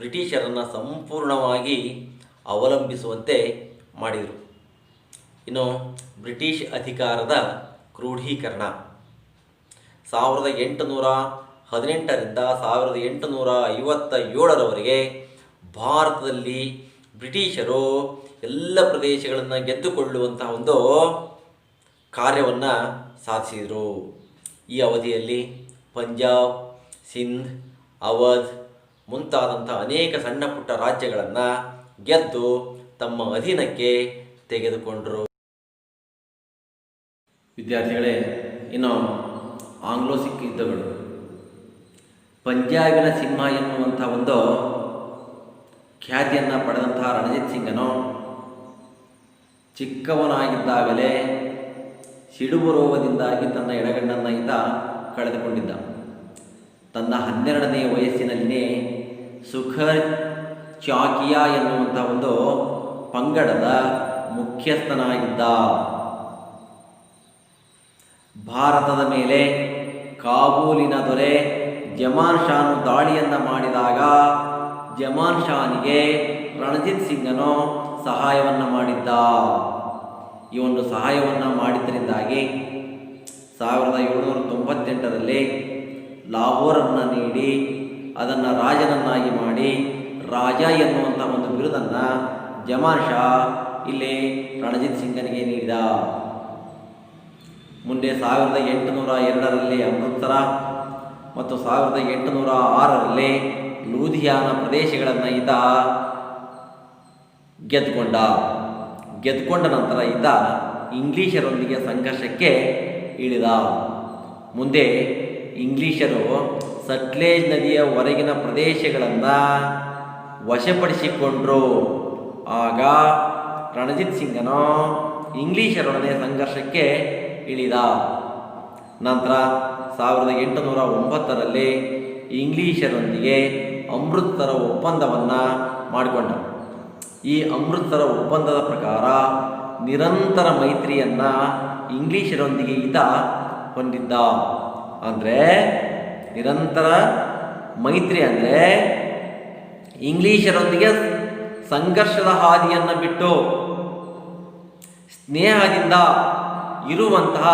ಬ್ರಿಟಿಷರನ್ನು ಸಂಪೂರ್ಣವಾಗಿ ಅವಲಂಬಿಸುವಂತೆ ಮಾಡಿದರು. ಇನ್ನು ಬ್ರಿಟಿಷ್ ಅಧಿಕಾರದ ಕ್ರೋಢೀಕರಣ 1818ರಿಂದ 1857ರವರೆಗೆ ಭಾರತದಲ್ಲಿ ಬ್ರಿಟಿಷರು ಎಲ್ಲ ಪ್ರದೇಶಗಳನ್ನು ಗೆದ್ದುಕೊಳ್ಳುವಂತಹ ಒಂದು ಕಾರ್ಯವನ್ನು ಸಾಧಿಸಿದರು. ಈ ಅವಧಿಯಲ್ಲಿ ಪಂಜಾಬ್, ಸಿಂಧ್, ಅವಧ್ ಮುಂತಾದಂಥ ಅನೇಕ ಸಣ್ಣ ಪುಟ್ಟ ರಾಜ್ಯಗಳನ್ನು ಗೆದ್ದು ತಮ್ಮ ಅಧೀನಕ್ಕೆ ತೆಗೆದುಕೊಂಡರು. ವಿದ್ಯಾರ್ಥಿಗಳೇ, ಇನ್ನು ಆಂಗ್ಲೋ ಸಿಖ್ ಯುದ್ಧಗಳು. ಪಂಜಾಬಿನ ಸಿಂಹ ಎನ್ನುವಂಥ ಒಂದು ಖ್ಯಾತಿಯನ್ನು ಪಡೆದಂತಹ ರಣಜಿತ್ ಸಿಂಗನು ಚಿಕ್ಕವನಾಗಿದ್ದಾಗಲೇ ಸಿಡುಬು ರೋಗದಿಂದಾಗಿ ತನ್ನ ಎಡಗಣ್ಣನ್ನು ಈತ ಕಳೆದುಕೊಂಡಿದ್ದ. ತನ್ನ 12ನೇ ವಯಸ್ಸಿನಲ್ಲಿಯೇ ಸುಖರ್ ಚಾಕಿಯಾ ಎನ್ನುವಂಥ ಒಂದು ಪಂಗಡದ ಮುಖ್ಯಸ್ಥನಾಗಿದ್ದ. ಭಾರತದ ಮೇಲೆ ಕಾಬೂಲಿನ ದೊರೆ ಜಮಾನ್ ಶಾನು ದಾಳಿಯನ್ನು ಮಾಡಿದಾಗ ಜಮಾನ್ ಶಾನಿಗೆ ರಣಜಿತ್ ಸಿಂಗನು ಸಹಾಯವನ್ನು ಮಾಡಿದ್ದ. ಈ ಒಂದು ಸಹಾಯವನ್ನು ಮಾಡಿದ್ದರಿಂದಾಗಿ 1798ರಲ್ಲಿ ಲಾಹೋರನ್ನು ನೀಡಿ ಅದನ್ನು ರಾಜನನ್ನಾಗಿ ಮಾಡಿ ರಾಜ ಎನ್ನುವಂಥ ಒಂದು ಬಿರುದನ್ನು ಜಮಾನ್ ಶಾ ಇಲ್ಲಿ ರಣಜಿತ್ ಸಿಂಗನಿಗೆ ನೀಡಿದ. ಮುಂದೆ 1802ರಲ್ಲಿ ಅಮೃತ್ಸರ ಮತ್ತು 1806ರಲ್ಲಿ ಲೂಧಿಯಾನ ಪ್ರದೇಶಗಳನ್ನು ಈತ ಗೆದ್ದುಕೊಂಡ ನಂತರ ಈತ ಇಂಗ್ಲೀಷರೊಂದಿಗೆ ಸಂಘರ್ಷಕ್ಕೆ ಇಳಿದ. ಮುಂದೆ ಇಂಗ್ಲೀಷರು ಸಟ್ಲೇಜ್ ನದಿಯ ಹೊರಗಿನ ಪ್ರದೇಶಗಳನ್ನು ವಶಪಡಿಸಿಕೊಂಡರು. ಆಗ ರಣಜಿತ್ ಸಿಂಗನು ಇಂಗ್ಲೀಷರೊಡನೆ ಸಂಘರ್ಷಕ್ಕೆ ಇಳಿದ. ನಂತರ 1809ರಲ್ಲಿ ಇಂಗ್ಲೀಷರೊಂದಿಗೆ ಅಮೃತ್ಸರ ಒಪ್ಪಂದವನ್ನು ಮಾಡಿಕೊಂಡ. ಈ ಅಮೃತ್ಸರ ಒಪ್ಪಂದದ ಪ್ರಕಾರ ನಿರಂತರ ಮೈತ್ರಿಯನ್ನು ಇಂಗ್ಲೀಷರೊಂದಿಗೆ ಈತ ಹೊಂದಿದ್ದ. ಅಂದರೆ ನಿರಂತರ ಮೈತ್ರಿ ಅಂದರೆ ಇಂಗ್ಲೀಷರೊಂದಿಗೆ ಸಂಘರ್ಷದ ಹಾದಿಯನ್ನು ಬಿಟ್ಟು ಸ್ನೇಹದಿಂದ ಇರುವಂತಹ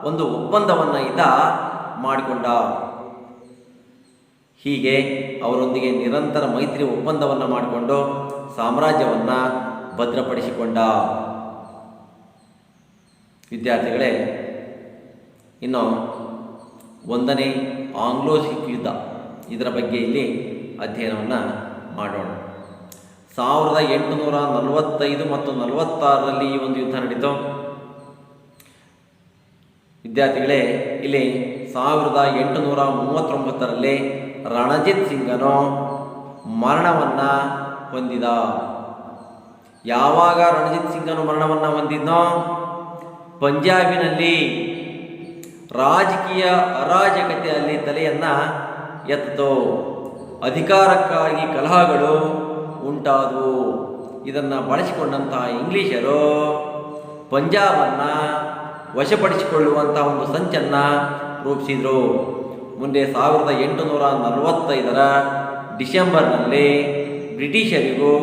ಒಂದು ಒಪ್ಪಂದವನ್ನು ಈತ ಮಾಡಿಕೊಂಡ. ಹೀಗೆ ಅವರೊಂದಿಗೆ ನಿರಂತರ ಮೈತ್ರಿ ಒಪ್ಪಂದವನ್ನು ಮಾಡಿಕೊಂಡು ಸಾಮ್ರಾಜ್ಯವನ್ನು ಭದ್ರಪಡಿಸಿಕೊಂಡ. ವಿದ್ಯಾರ್ಥಿಗಳೇ, ಇನ್ನು 1ನೇ ಆಂಗ್ಲೋ ಸಿಖ್ ಯುದ್ಧ, ಇದರ ಬಗ್ಗೆ ಇಲ್ಲಿ ಅಧ್ಯಯನವನ್ನು ಮಾಡೋಣ. 1845 ಮತ್ತು 46ರಲ್ಲಿ ಈ ಒಂದು ಯುದ್ಧ ನಡೀತು. ವಿದ್ಯಾರ್ಥಿಗಳೇ, ಇಲ್ಲಿ 1839ರಲ್ಲಿ ರಣಜಿತ್ ಸಿಂಗನು ಮರಣವನ್ನು ಹೊಂದಿದ. ಯಾವಾಗ ರಣಜಿತ್ ಸಿಂಗನು ಮರಣವನ್ನು ಹೊಂದಿದ್ನೋ, ಪಂಜಾಬಿನಲ್ಲಿ ರಾಜಕೀಯ ಅರಾಜಕತೆಯಲ್ಲಿ ತಲೆಯನ್ನು ಎತ್ತಿತು. ಅಧಿಕಾರಕ್ಕಾಗಿ ಕಲಹಗಳು ಉಂಟಾದವು. ಇದನ್ನು ಬಳಸಿಕೊಂಡಂತಹ ಇಂಗ್ಲೀಷರು ಪಂಜಾಬನ್ನು ವಶಪಡಿಸಿಕೊಳ್ಳುವಂಥ ಒಂದು ಸಂಚನ್ನು ರೂಪಿಸಿದರು. ಮುಂದೆ 1845ರ ಡಿಸೆಂಬರ್ನಲ್ಲಿ ಬ್ರಿಟಿಷರಿಗೂ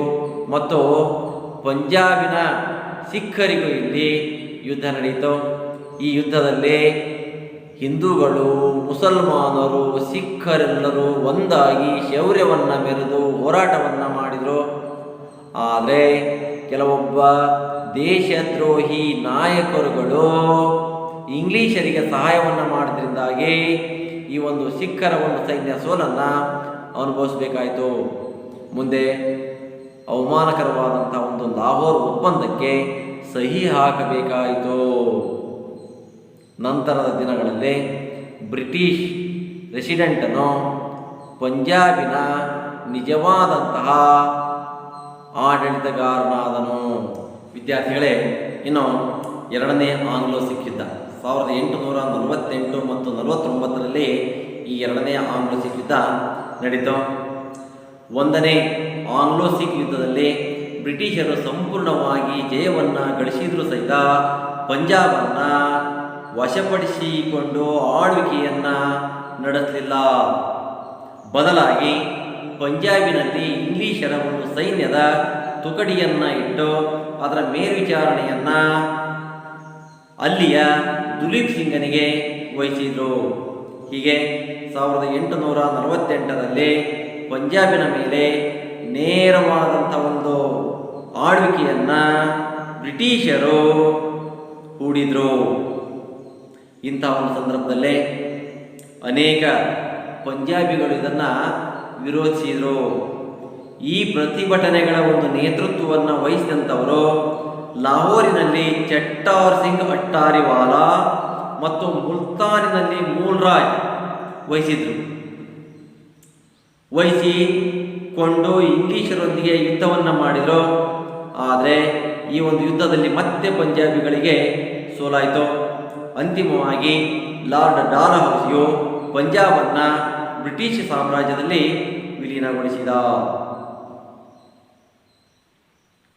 ಮತ್ತು ಪಂಜಾಬಿನ ಸಿಖ್ಖರಿಗೂ ಇಲ್ಲಿ ಯುದ್ಧ ನಡೆಯಿತು. ಈ ಯುದ್ಧದಲ್ಲಿ ಹಿಂದೂಗಳು, ಮುಸಲ್ಮಾನರು, ಸಿಖ್ಖರೆಲ್ಲರೂ ಒಂದಾಗಿ ಶೌರ್ಯವನ್ನು ಮೆರೆದು ಹೋರಾಟವನ್ನು ಮಾಡಿದರು. ಆದರೆ ಕೆಲವೊಬ್ಬ ದೇಶದ್ರೋಹಿ ನಾಯಕರುಗಳು ಇಂಗ್ಲೀಷರಿಗೆ ಸಹಾಯವನ್ನು ಮಾಡೋದ್ರಿಂದಾಗಿ ಈ ಒಂದು ಸಿಖ್ಖರ ಒಂದು ಸೈನ್ಯ ಸೋಲನ್ನು ಅನುಭವಿಸಬೇಕಾಯಿತು. ಮುಂದೆ ಅವಮಾನಕರವಾದಂಥ ಒಂದು ಲಾಹೋರ್ ಒಪ್ಪಂದಕ್ಕೆ ಸಹಿ ಹಾಕಬೇಕಾಯಿತು. ನಂತರದ ದಿನಗಳಲ್ಲಿ ಬ್ರಿಟಿಷ್ ರೆಸಿಡೆಂಟನು ಪಂಜಾಬಿನ ನಿಜವಾದಂತಹ ಆಡಳಿತಗಾರನಾದನು. ವಿದ್ಯಾರ್ಥಿಗಳೇ, ಇನ್ನು 2ನೇ ಆಂಗ್ಲೋ ಸಿಖ್ ಯುದ್ಧ 1848 ಮತ್ತು 49ರಲ್ಲಿ ಈ 2ನೇ ಆಂಗ್ಲೋ ಸಿಖ್ ಯುದ್ಧ ನಡೀತು. 1ನೇ ಆಂಗ್ಲೋ ಸಿಖ್ ಯುದ್ಧದಲ್ಲಿ ಬ್ರಿಟಿಷರು ಸಂಪೂರ್ಣವಾಗಿ ಜಯವನ್ನು ಗಳಿಸಿದರೂ ಸಹಿತ ಪಂಜಾಬನ್ನು ವಶಪಡಿಸಿಕೊಂಡು ಆಳ್ವಿಕೆಯನ್ನು ನಡೆಸಲಿಲ್ಲ. ಬದಲಾಗಿ ಪಂಜಾಬಿನಲ್ಲಿ ಇಂಗ್ಲೀಷರ ಒಂದು ಸೈನ್ಯದ ತುಕಡಿಯನ್ನು ಇಟ್ಟು ಅದರ ಮೇಲ್ವಿಚಾರಣೆಯನ್ನು ಅಲ್ಲಿಯ ದುಲೀಪ್ ಸಿಂಗನಿಗೆ ವಹಿಸಿದರು. ಹೀಗೆ 1848ರಲ್ಲಿ ಪಂಜಾಬಿನ ಮೇಲೆ ನೇರವಾದಂಥ ಒಂದು ಆಳ್ವಿಕೆಯನ್ನು ಬ್ರಿಟಿಷರು ಹೂಡಿದರು. ಇಂಥ ಒಂದು ಸಂದರ್ಭದಲ್ಲೇ ಅನೇಕ ಪಂಜಾಬಿಗಳು ಇದನ್ನು ವಿರೋಧಿಸಿದರು. ಈ ಪ್ರತಿಭಟನೆಗಳ ಒಂದು ನೇತೃತ್ವವನ್ನು ವಹಿಸಿದಂಥವರು ಲಾಹೋರಿನಲ್ಲಿ ಚಟ್ಟಾರ್ ಸಿಂಗ್ ಅಟ್ಟಾರಿವಾಲಾ ಮತ್ತು ಮುಲ್ತಾನಿನಲ್ಲಿ ಮೂಲ್ರಾಯ್ ವಹಿಸಿಕೊಂಡು ಇಂಗ್ಲೀಷರೊಂದಿಗೆ ಯುದ್ಧವನ್ನು ಮಾಡಿದರು. ಆದರೆ ಈ ಒಂದು ಯುದ್ಧದಲ್ಲಿ ಮತ್ತೆ ಪಂಜಾಬಿಗಳಿಗೆ ಸೋಲಾಯಿತು. ಅಂತಿಮವಾಗಿ ಲಾರ್ಡ್ ಡಾಲ್ಹೌಸಿಯು ಪಂಜಾಬನ್ನು ಬ್ರಿಟಿಷ್ ಸಾಮ್ರಾಜ್ಯದಲ್ಲಿ ವಿಲೀನಗೊಳಿಸಿದ.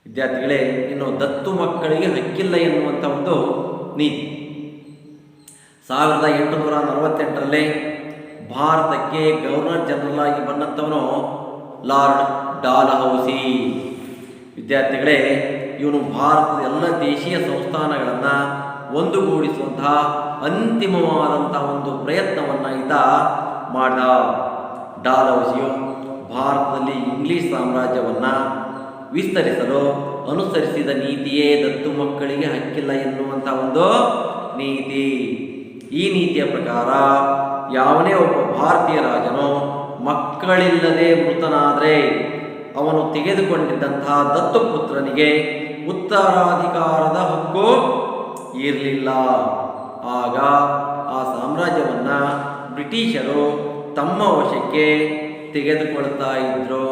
ವಿದ್ಯಾರ್ಥಿಗಳೇ, ಇನ್ನು ದತ್ತು ಮಕ್ಕಳಿಗೆ ಹಕ್ಕಿಲ್ಲ ಎನ್ನುವಂಥ ಒಂದು ನೀತಿ 1848ರಲ್ಲಿ ಭಾರತಕ್ಕೆ ಗವರ್ನರ್ ಜನರಲ್ ಆಗಿ ಬಂದಂಥವನು ಲಾರ್ಡ್ ಡಾಲ್ಹೌಸಿ. ವಿದ್ಯಾರ್ಥಿಗಳೇ, ಇವನು ಭಾರತದ ಎಲ್ಲ ದೇಶೀಯ ಸಂಸ್ಥಾನಗಳನ್ನು ಒಂದುಗೂಡಿಸುವಂತಹ ಅಂತಿಮವಾದಂಥ ಒಂದು ಪ್ರಯತ್ನವನ್ನು ಈತ ಮಾಡಿದ. ಡಾಲ್ಹೌಸಿಯು ಭಾರತದಲ್ಲಿ ಇಂಗ್ಲಿಷ್ ಸಾಮ್ರಾಜ್ಯವನ್ನು ವಿಸ್ತರಿಸಲು ಅನುಸರಿಸಿದ ನೀತಿಯೇ ದತ್ತು ಮಕ್ಕಳಿಗೆ ಹಕ್ಕಿಲ್ಲ ಎನ್ನುವಂಥ ಒಂದು ನೀತಿ. ಈ ನೀತಿಯ ಪ್ರಕಾರ ಯಾವನೇ ಒಬ್ಬ ಭಾರತೀಯ ರಾಜನು ಮಕ್ಕಳಿಲ್ಲದೆ ಮೃತನಾದರೆ ಅವನು ತೆಗೆದುಕೊಂಡಿದ್ದಂತಹ ದತ್ತುಪುತ್ರನಿಗೆ ಉತ್ತರಾಧಿಕಾರದ ಹಕ್ಕು ಇರಲಿಲ್ಲ. ಆಗ ಆ ಸಾಮ್ರಾಜ್ಯವನ್ನು ಬ್ರಿಟಿಷರು ತಮ್ಮ ವಶಕ್ಕೆ ತೆಗೆದುಕೊಳ್ತಾ ಇದ್ರು.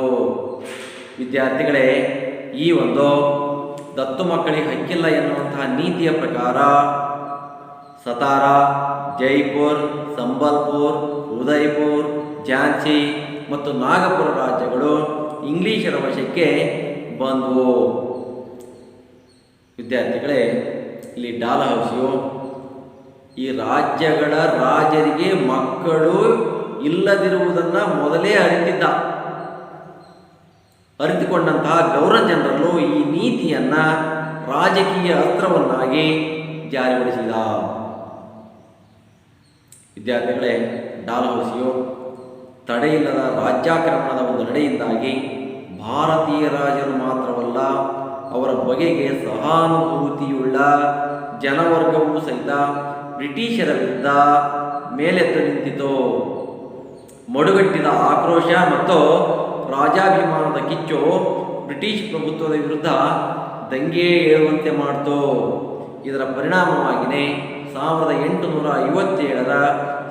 ವಿದ್ಯಾರ್ಥಿಗಳೇ, ಈ ಒಂದು ದತ್ತು ಮಕ್ಕಳಿಗೆ ಹಕ್ಕಿಲ್ಲ ಎನ್ನುವಂತಹ ನೀತಿಯ ಪ್ರಕಾರ ಸತಾರಾ, ಜೈಪುರ್, ಸಂಬಲ್ಪುರ್, ಉದಯ್ಪುರ್, ಝಾನ್ಸಿ ಮತ್ತು ನಾಗಪುರ ರಾಜ್ಯಗಳು ಇಂಗ್ಲಿಷರ ವಶಕ್ಕೆ ಬಂದವು. ವಿದ್ಯಾರ್ಥಿಗಳೇ, ಇಲ್ಲಿ ಡಾಲ್ಹೌಸಿಯು ಈ ರಾಜ್ಯಗಳ ರಾಜರಿಗೆ ಮಕ್ಕಳು ಇಲ್ಲದಿರುವುದನ್ನು ಮೊದಲೇ ಅರಿತುಕೊಂಡಂತಹ ಗವರ್ನರ್ ಜನರಲ್ಲು ಈ ನೀತಿಯನ್ನು ರಾಜಕೀಯ ಅಸ್ತ್ರವನ್ನಾಗಿ ಜಾರಿಗೊಳಿಸಿದ. ವಿದ್ಯಾರ್ಥಿಗಳೇ, ಡಾಲ್ಹೌಸಿಯು ತಡೆಯಿಲ್ಲದ ರಾಜ್ಯಾಕ್ರಮಣದ ಒಂದು ನಡೆಯಿಂದಾಗಿ ಭಾರತೀಯ ರಾಜರು ಮಾತ್ರವಲ್ಲ, ಅವರ ಬಗೆಗೆ ಸಹಾನುಭೂತಿಯುಳ್ಳ ಜನವರ್ಗವೂ ಸಹಿತ ಬ್ರಿಟಿಷರ ವಿರುದ್ಧ ಮೇಲೆದ್ದು ನಿಂತಿತು. ಮಡುಗಟ್ಟಿದ ಆಕ್ರೋಶ ಮತ್ತು ರಾಜಾಭಿಮಾನದ ಕಿಚ್ಚು ಬ್ರಿಟಿಷ್ ಪ್ರಭುತ್ವದ ವಿರುದ್ಧ ದಂಗೆ ಏಳುವಂತೆ ಮಾಡಿತು. ಇದರ ಪರಿಣಾಮವಾಗಿಯೇ 1857ರ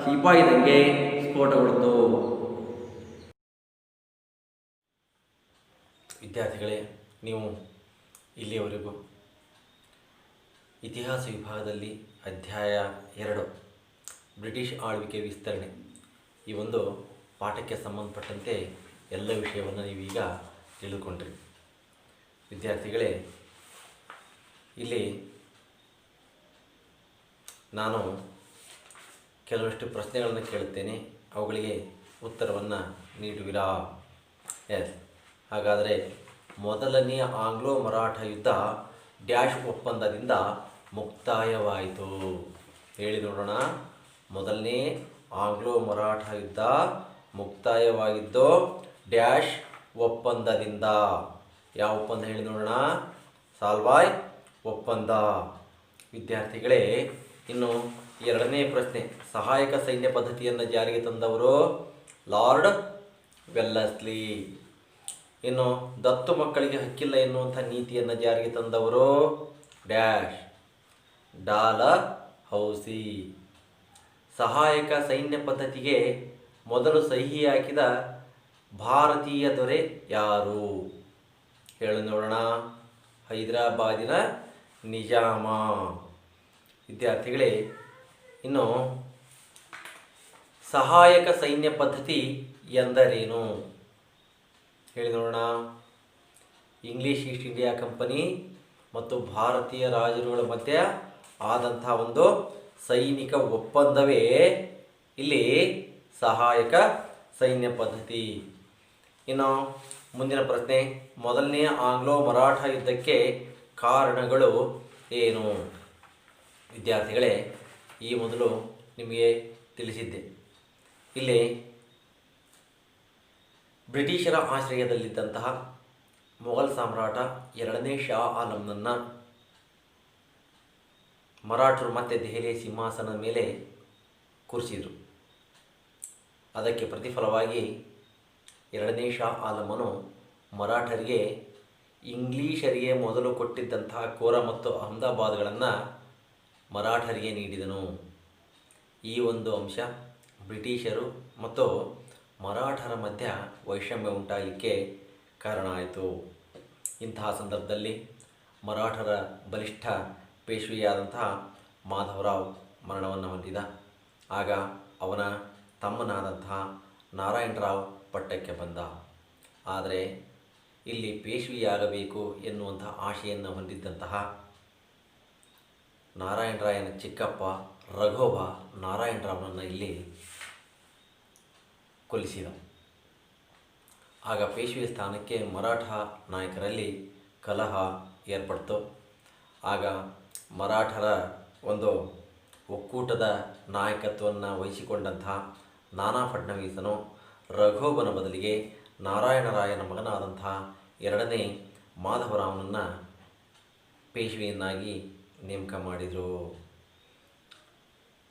ಸಿಪಾಯಿ ದಂಗೆ ಸ್ಫೋಟಗೊಳ್ಳಿತು. ವಿದ್ಯಾರ್ಥಿಗಳೇ, ನೀವು ಇಲ್ಲಿಯವರೆಗೂ ಇತಿಹಾಸ ವಿಭಾಗದಲ್ಲಿ ಅಧ್ಯಾಯ 2 ಬ್ರಿಟಿಷ್ ಆಳ್ವಿಕೆ ವಿಸ್ತರಣೆ ಈ ಒಂದು ಪಾಠಕ್ಕೆ ಸಂಬಂಧಪಟ್ಟಂತೆ ಎಲ್ಲ ವಿಷಯವನ್ನು ನೀವೀಗ ತಿಳಿದುಕೊಂಡ್ರಿ. ವಿದ್ಯಾರ್ಥಿಗಳೇ, ಇಲ್ಲಿ ನಾನು ಕೆಲವಷ್ಟು ಪ್ರಶ್ನೆಗಳನ್ನು ಕೇಳುತ್ತೇನೆ, ಅವುಗಳಿಗೆ ಉತ್ತರವನ್ನು ನೀಡುವಿರಾ? ಎಸ್. ಹಾಗಾದರೆ ಮೊದಲನೆಯ ಆಂಗ್ಲೋ ಮರಾಠ ಯುದ್ಧ ಡ್ಯಾಶ್ ಒಪ್ಪಂದದಿಂದ ಮುಕ್ತಾಯವಾಯಿತು. ಹೇಳಿ ನೋಡೋಣ. ಮೊದಲನೇ ಆಂಗ್ಲೋ ಮರಾಠ ಯುದ್ಧ ಮುಕ್ತಾಯವಾಗಿದ್ದು ಡ್ಯಾಶ್ ಒಪ್ಪಂದದಿಂದ. ಯಾವ ಒಪ್ಪಂದ ಹೇಳಿ ನೋಡೋಣ? ಸಾಲ್ವಾಯ್ ಒಪ್ಪಂದ. ವಿದ್ಯಾರ್ಥಿಗಳೇ, ಇನ್ನು ಎರಡನೇ ಪ್ರಶ್ನೆ, ಸಹಾಯಕ ಸೈನ್ಯ ಪದ್ಧತಿಯನ್ನು ಜಾರಿಗೆ ತಂದವರು ಲಾರ್ಡ್ ವೆಲ್ಲಸ್ಲಿ. ಇನ್ನು ದತ್ತು ಮಕ್ಕಳಿಗೆ ಹಕ್ಕಿಲ್ಲ ಎನ್ನುವಂಥ ನೀತಿಯನ್ನು ಜಾರಿಗೆ ತಂದವರು ಡ್ಯಾಶ್ ಡಾಲ್ಹೌಸಿ. ಸಹಾಯಕ ಸೈನ್ಯ ಪದ್ಧತಿಗೆ ಮೊದಲು ಸಹಿ ಹಾಕಿದ ಭಾರತೀಯ ದೊರೆ ಯಾರು? ಹೇಳಿ ನೋಡೋಣ. ಹೈದರಾಬಾದಿನ ನಿಜಾಮ. ವಿದ್ಯಾರ್ಥಿಗಳೇ, ಇನ್ನು ಸಹಾಯಕ ಸೈನ್ಯ ಪದ್ಧತಿ ಎಂದರೇನು? ಹೇಳಿ ನೋಡೋಣ. ಇಂಗ್ಲಿಷ್ ಈಸ್ಟ್ ಇಂಡಿಯಾ ಕಂಪನಿ ಮತ್ತು ಭಾರತೀಯ ರಾಜರುಗಳ ಮಧ್ಯೆ ಆದಂಥ ಒಂದು ಸೈನಿಕ ಒಪ್ಪಂದವೇ ಇಲ್ಲಿ ಸಹಾಯಕ ಸೈನ್ಯ ಪದ್ಧತಿ. ಇನ್ನು ಮುಂದಿನ ಪ್ರಶ್ನೆ, ಮೊದಲನೆಯ ಆಂಗ್ಲೋ ಮರಾಠ ಯುದ್ಧಕ್ಕೆ ಕಾರಣಗಳು ಏನು? ವಿದ್ಯಾರ್ಥಿಗಳೇ, ಈ ಮೊದಲು ನಿಮಗೆ ತಿಳಿಸಿದ್ದೆ. ಇಲ್ಲಿ ಬ್ರಿಟಿಷರ ಆಶ್ರಯದಲ್ಲಿದ್ದಂತಹ ಮೊಘಲ್ ಸಾಮ್ರಾಟ 2ನೇ ಶಾ ಆಲಂನನ್ನು ಮರಾಠರು ಮತ್ತೆ ದೆಹಲಿಯ ಸಿಂಹಾಸನದ ಮೇಲೆ ಕೂರಿಸಿದರು. ಅದಕ್ಕೆ ಪ್ರತಿಫಲವಾಗಿ 2ನೇ ಶಾ ಆಲಮನು ಮರಾಠರಿಗೆ ಇಂಗ್ಲೀಷರಿಗೆ ಮೊದಲು ಕೊಟ್ಟಿದ್ದಂತಹ ಕೋರ ಮತ್ತು ಅಹಮದಾಬಾದ್ಗಳನ್ನು ಮರಾಠರಿಗೆ ನೀಡಿದನು. ಈ ಒಂದು ಅಂಶ ಬ್ರಿಟಿಷರು ಮತ್ತು ಮರಾಠರ ಮಧ್ಯ ವೈಷಮ್ಯ ಉಂಟಾಗಲಿಕ್ಕೆ ಕಾರಣ ಆಯಿತು. ಇಂತಹ ಸಂದರ್ಭದಲ್ಲಿ ಮರಾಠರ ಬಲಿಷ್ಠ ಪೇಶ್ವೆಯಾದಂತಹ ಮಾಧವರಾವ್ ಮರಣವನ್ನು ಹೊಂದಿದ. ಆಗ ಅವನ ತಮ್ಮನಾದಂತಹ ನಾರಾಯಣರಾವ್ ಪಟ್ಟಕ್ಕೆ ಬಂದ. ಆದರೆ ಇಲ್ಲಿ ಪೇಶ್ವೆಯಾಗಬೇಕು ಎನ್ನುವಂತಹ ಆಶೆಯನ್ನು ಹೊಂದಿದ್ದಂತಹ ನಾರಾಯಣರಾಯನ ಚಿಕ್ಕಪ್ಪ ರಘೋಬ ನಾರಾಯಣರಾವ್ನನ್ನು ಇಲ್ಲಿ ಕೊಲ್ಲಿಸಿದ. ಆಗ ಪೇಶ್ವೆ ಸ್ಥಾನಕ್ಕೆ ಮರಾಠ ನಾಯಕರಲ್ಲಿ ಕಲಹ ಏರ್ಪಡ್ತು. ಆಗ ಮರಾಠರ ಒಂದು ಒಕ್ಕೂಟದ ನಾಯಕತ್ವವನ್ನು ವಹಿಸಿಕೊಂಡಂತಹ ನಾನಾ ಫಡ್ನವೀಸನು ರಘೋಬನ ಬದಲಿಗೆ ನಾರಾಯಣರಾಯನ ಮಗನಾದಂತಹ ಎರಡನೇ ಮಾಧವರಾವ್ನನ್ನು ಪೇಶ್ವೆಯನ್ನಾಗಿ ನೇಮಕ ಮಾಡಿದರು.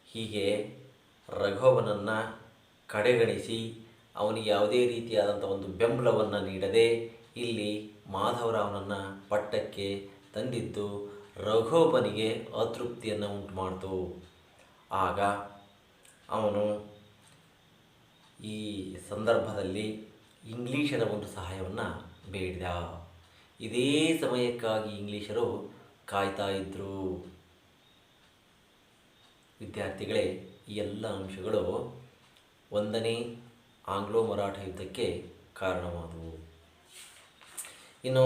ಹೀಗೆ ರಘೋಬನನ್ನು ಕಡೆಗಣಿಸಿ ಅವನಿಗೆ ಯಾವುದೇ ರೀತಿಯಾದಂಥ ಒಂದು ಬೆಂಬಲವನ್ನು ನೀಡದೆ ಇಲ್ಲಿ ಮಾಧವರಾವ್ನನ್ನು ಪಟ್ಟಕ್ಕೆ ತಂದಿದ್ದು ರಘೋಬನಿಗೆ ಅತೃಪ್ತಿಯನ್ನು ಉಂಟು ಮಾಡಿತು. ಆಗ ಅವನು ಈ ಸಂದರ್ಭದಲ್ಲಿ ಇಂಗ್ಲೀಷರ ಒಂದು ಸಹಾಯವನ್ನು ಬೇಡಿದ. ಇದೇ ಸಮಯಕ್ಕಾಗಿ ಇಂಗ್ಲೀಷರು ಕಾಯ್ತಾ ಇದ್ದರು. ವಿದ್ಯಾರ್ಥಿಗಳೇ, ಈ ಎಲ್ಲ ಅಂಶಗಳು ಒಂದನೇ ಆಂಗ್ಲೋ ಮರಾಠ ಯುದ್ಧಕ್ಕೆ ಕಾರಣವಾದವು. ಇನ್ನು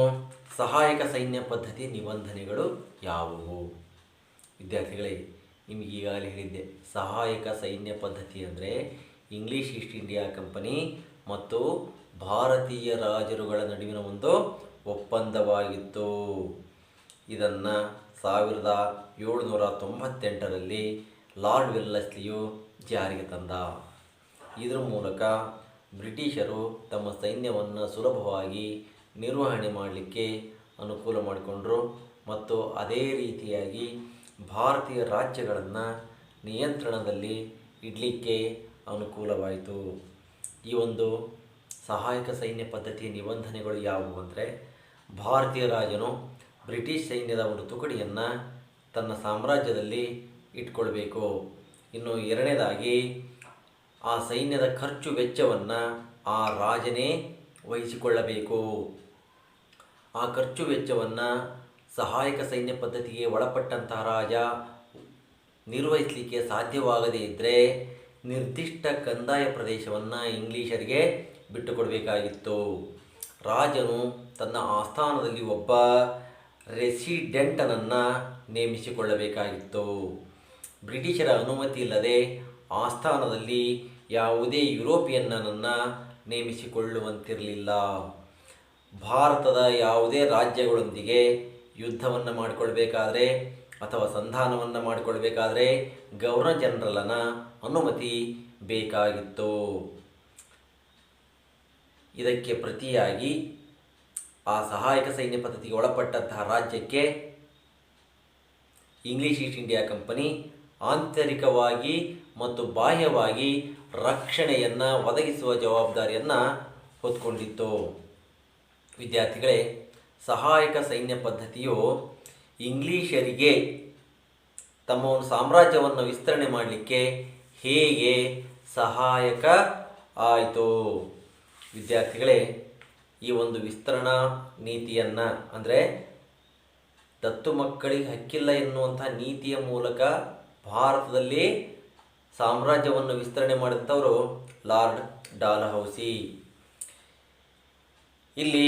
ಸಹಾಯಕ ಸೈನ್ಯ ಪದ್ಧತಿ ನಿಬಂಧನೆಗಳು ಯಾವುವು? ವಿದ್ಯಾರ್ಥಿಗಳೇ, ನಿಮಗೆ ಈಗಾಗಲೇ ಹೇಳಿದ್ದೆ, ಸಹಾಯಕ ಸೈನ್ಯ ಪದ್ಧತಿ ಅಂದರೆ ಇಂಗ್ಲೀಷ್ ಈಸ್ಟ್ ಇಂಡಿಯಾ ಕಂಪನಿ ಮತ್ತು ಭಾರತೀಯ ರಾಜರುಗಳ ನಡುವಿನ ಒಂದು ಒಪ್ಪಂದವಾಗಿತ್ತು. ಇದನ್ನು 1798ರಲ್ಲಿ ಲಾರ್ಡ್ ವೆಲ್ಲೆಸ್ಲಿಯು ಜಾರಿಗೆ ತಂದ. ಇದರ ಮೂಲಕ ಬ್ರಿಟಿಷರು ತಮ್ಮ ಸೈನ್ಯವನ್ನು ಸುಲಭವಾಗಿ ನಿರ್ವಹಣೆ ಮಾಡಲಿಕ್ಕೆ ಅನುಕೂಲ ಮಾಡಿಕೊಂಡರು ಮತ್ತು ಅದೇ ರೀತಿಯಾಗಿ ಭಾರತೀಯ ರಾಜ್ಯಗಳನ್ನು ನಿಯಂತ್ರಣದಲ್ಲಿ ಇಡಲಿಕ್ಕೆ ಅನುಕೂಲವಾಯಿತು. ಈ ಒಂದು ಸಹಾಯಕ ಸೈನ್ಯ ಪದ್ಧತಿಯ ನಿಬಂಧನೆಗಳು ಯಾವುವು ಅಂದರೆ, ಭಾರತೀಯ ರಾಜನು ಬ್ರಿಟಿಷ್ ಸೈನ್ಯದ ಒಂದು ತುಕಡಿಯನ್ನು ತನ್ನ ಸಾಮ್ರಾಜ್ಯದಲ್ಲಿ ಇಟ್ಕೊಳ್ಬೇಕು. ಇನ್ನು ಎರಡನೇದಾಗಿ, ಆ ಸೈನ್ಯದ ಖರ್ಚು ವೆಚ್ಚವನ್ನು ಆ ರಾಜನೇ ವಹಿಸಿಕೊಳ್ಳಬೇಕು. ಆ ಖರ್ಚು ವೆಚ್ಚವನ್ನು ಸಹಾಯಕ ಸೈನ್ಯ ಪದ್ಧತಿಗೆ ಒಳಪಟ್ಟಂತಹ ರಾಜ ನಿರ್ವಹಿಸಲಿಕ್ಕೆ ಸಾಧ್ಯವಾಗದೇ ಇದ್ದರೆ ನಿರ್ದಿಷ್ಟ ಕಂದಾಯ ಪ್ರದೇಶವನ್ನು ಇಂಗ್ಲೀಷರಿಗೆ ಬಿಟ್ಟುಕೊಡಬೇಕಾಗಿತ್ತು. ರಾಜನು ತನ್ನ ಆಸ್ಥಾನದಲ್ಲಿ ಒಬ್ಬ ರೆಸಿಡೆಂಟನನ್ನು ನೇಮಿಸಿಕೊಳ್ಳಬೇಕಾಗಿತ್ತು. ಬ್ರಿಟಿಷರ ಅನುಮತಿ ಇಲ್ಲದೆ ಆಸ್ಥಾನದಲ್ಲಿ ಯಾವುದೇ ಯುರೋಪಿಯನ್ನನನ್ನು ನೇಮಿಸಿಕೊಳ್ಳುವಂತಿರಲಿಲ್ಲ. ಭಾರತದ ಯಾವುದೇ ರಾಜ್ಯಗಳೊಂದಿಗೆ ಯುದ್ಧವನ್ನು ಮಾಡಿಕೊಳ್ಬೇಕಾದ್ರೆ ಅಥವಾ ಸಂಧಾನವನ್ನು ಮಾಡಿಕೊಳ್ಬೇಕಾದ್ರೆ ಗವರ್ನರ್ ಜನರಲನ ಅನುಮತಿ ಬೇಕಾಗಿತ್ತು. ಇದಕ್ಕೆ ಪ್ರತಿಯಾಗಿ ಆ ಸಹಾಯಕ ಸೈನ್ಯ ಪದ್ಧತಿಗೆ ಒಳಪಟ್ಟಂತಹ ರಾಜ್ಯಕ್ಕೆ ಇಂಗ್ಲೀಷ್ ಈಸ್ಟ್ ಇಂಡಿಯಾ ಕಂಪನಿ ಆಂತರಿಕವಾಗಿ ಮತ್ತು ಬಾಹ್ಯವಾಗಿ ರಕ್ಷಣೆಯನ್ನು ಒದಗಿಸುವ ಜವಾಬ್ದಾರಿಯನ್ನು ಹೊತ್ತುಕೊಂಡಿತ್ತು. ವಿದ್ಯಾರ್ಥಿಗಳೇ, ಸಹಾಯಕ ಸೈನ್ಯ ಪದ್ಧತಿಯು ಇಂಗ್ಲೀಷರಿಗೆ ತಮ್ಮ ಒಂದು ಸಾಮ್ರಾಜ್ಯವನ್ನು ವಿಸ್ತರಣೆ ಮಾಡಲಿಕ್ಕೆ ಹೇಗೆ ಸಹಾಯಕ ಆಯಿತು? ವಿದ್ಯಾರ್ಥಿಗಳೇ, ಈ ಒಂದು ವಿಸ್ತರಣಾ ನೀತಿಯನ್ನು ಅಂದರೆ ದತ್ತು ಮಕ್ಕಳಿಗೆ ಹಕ್ಕಿಲ್ಲ ಎನ್ನುವಂಥ ನೀತಿಯ ಮೂಲಕ ಭಾರತದಲ್ಲಿ ಸಾಮ್ರಾಜ್ಯವನ್ನು ವಿಸ್ತರಣೆ ಮಾಡಿದಂಥವರು ಲಾರ್ಡ್ ಡಾಲ್ಹೌಸಿ. ಇಲ್ಲಿ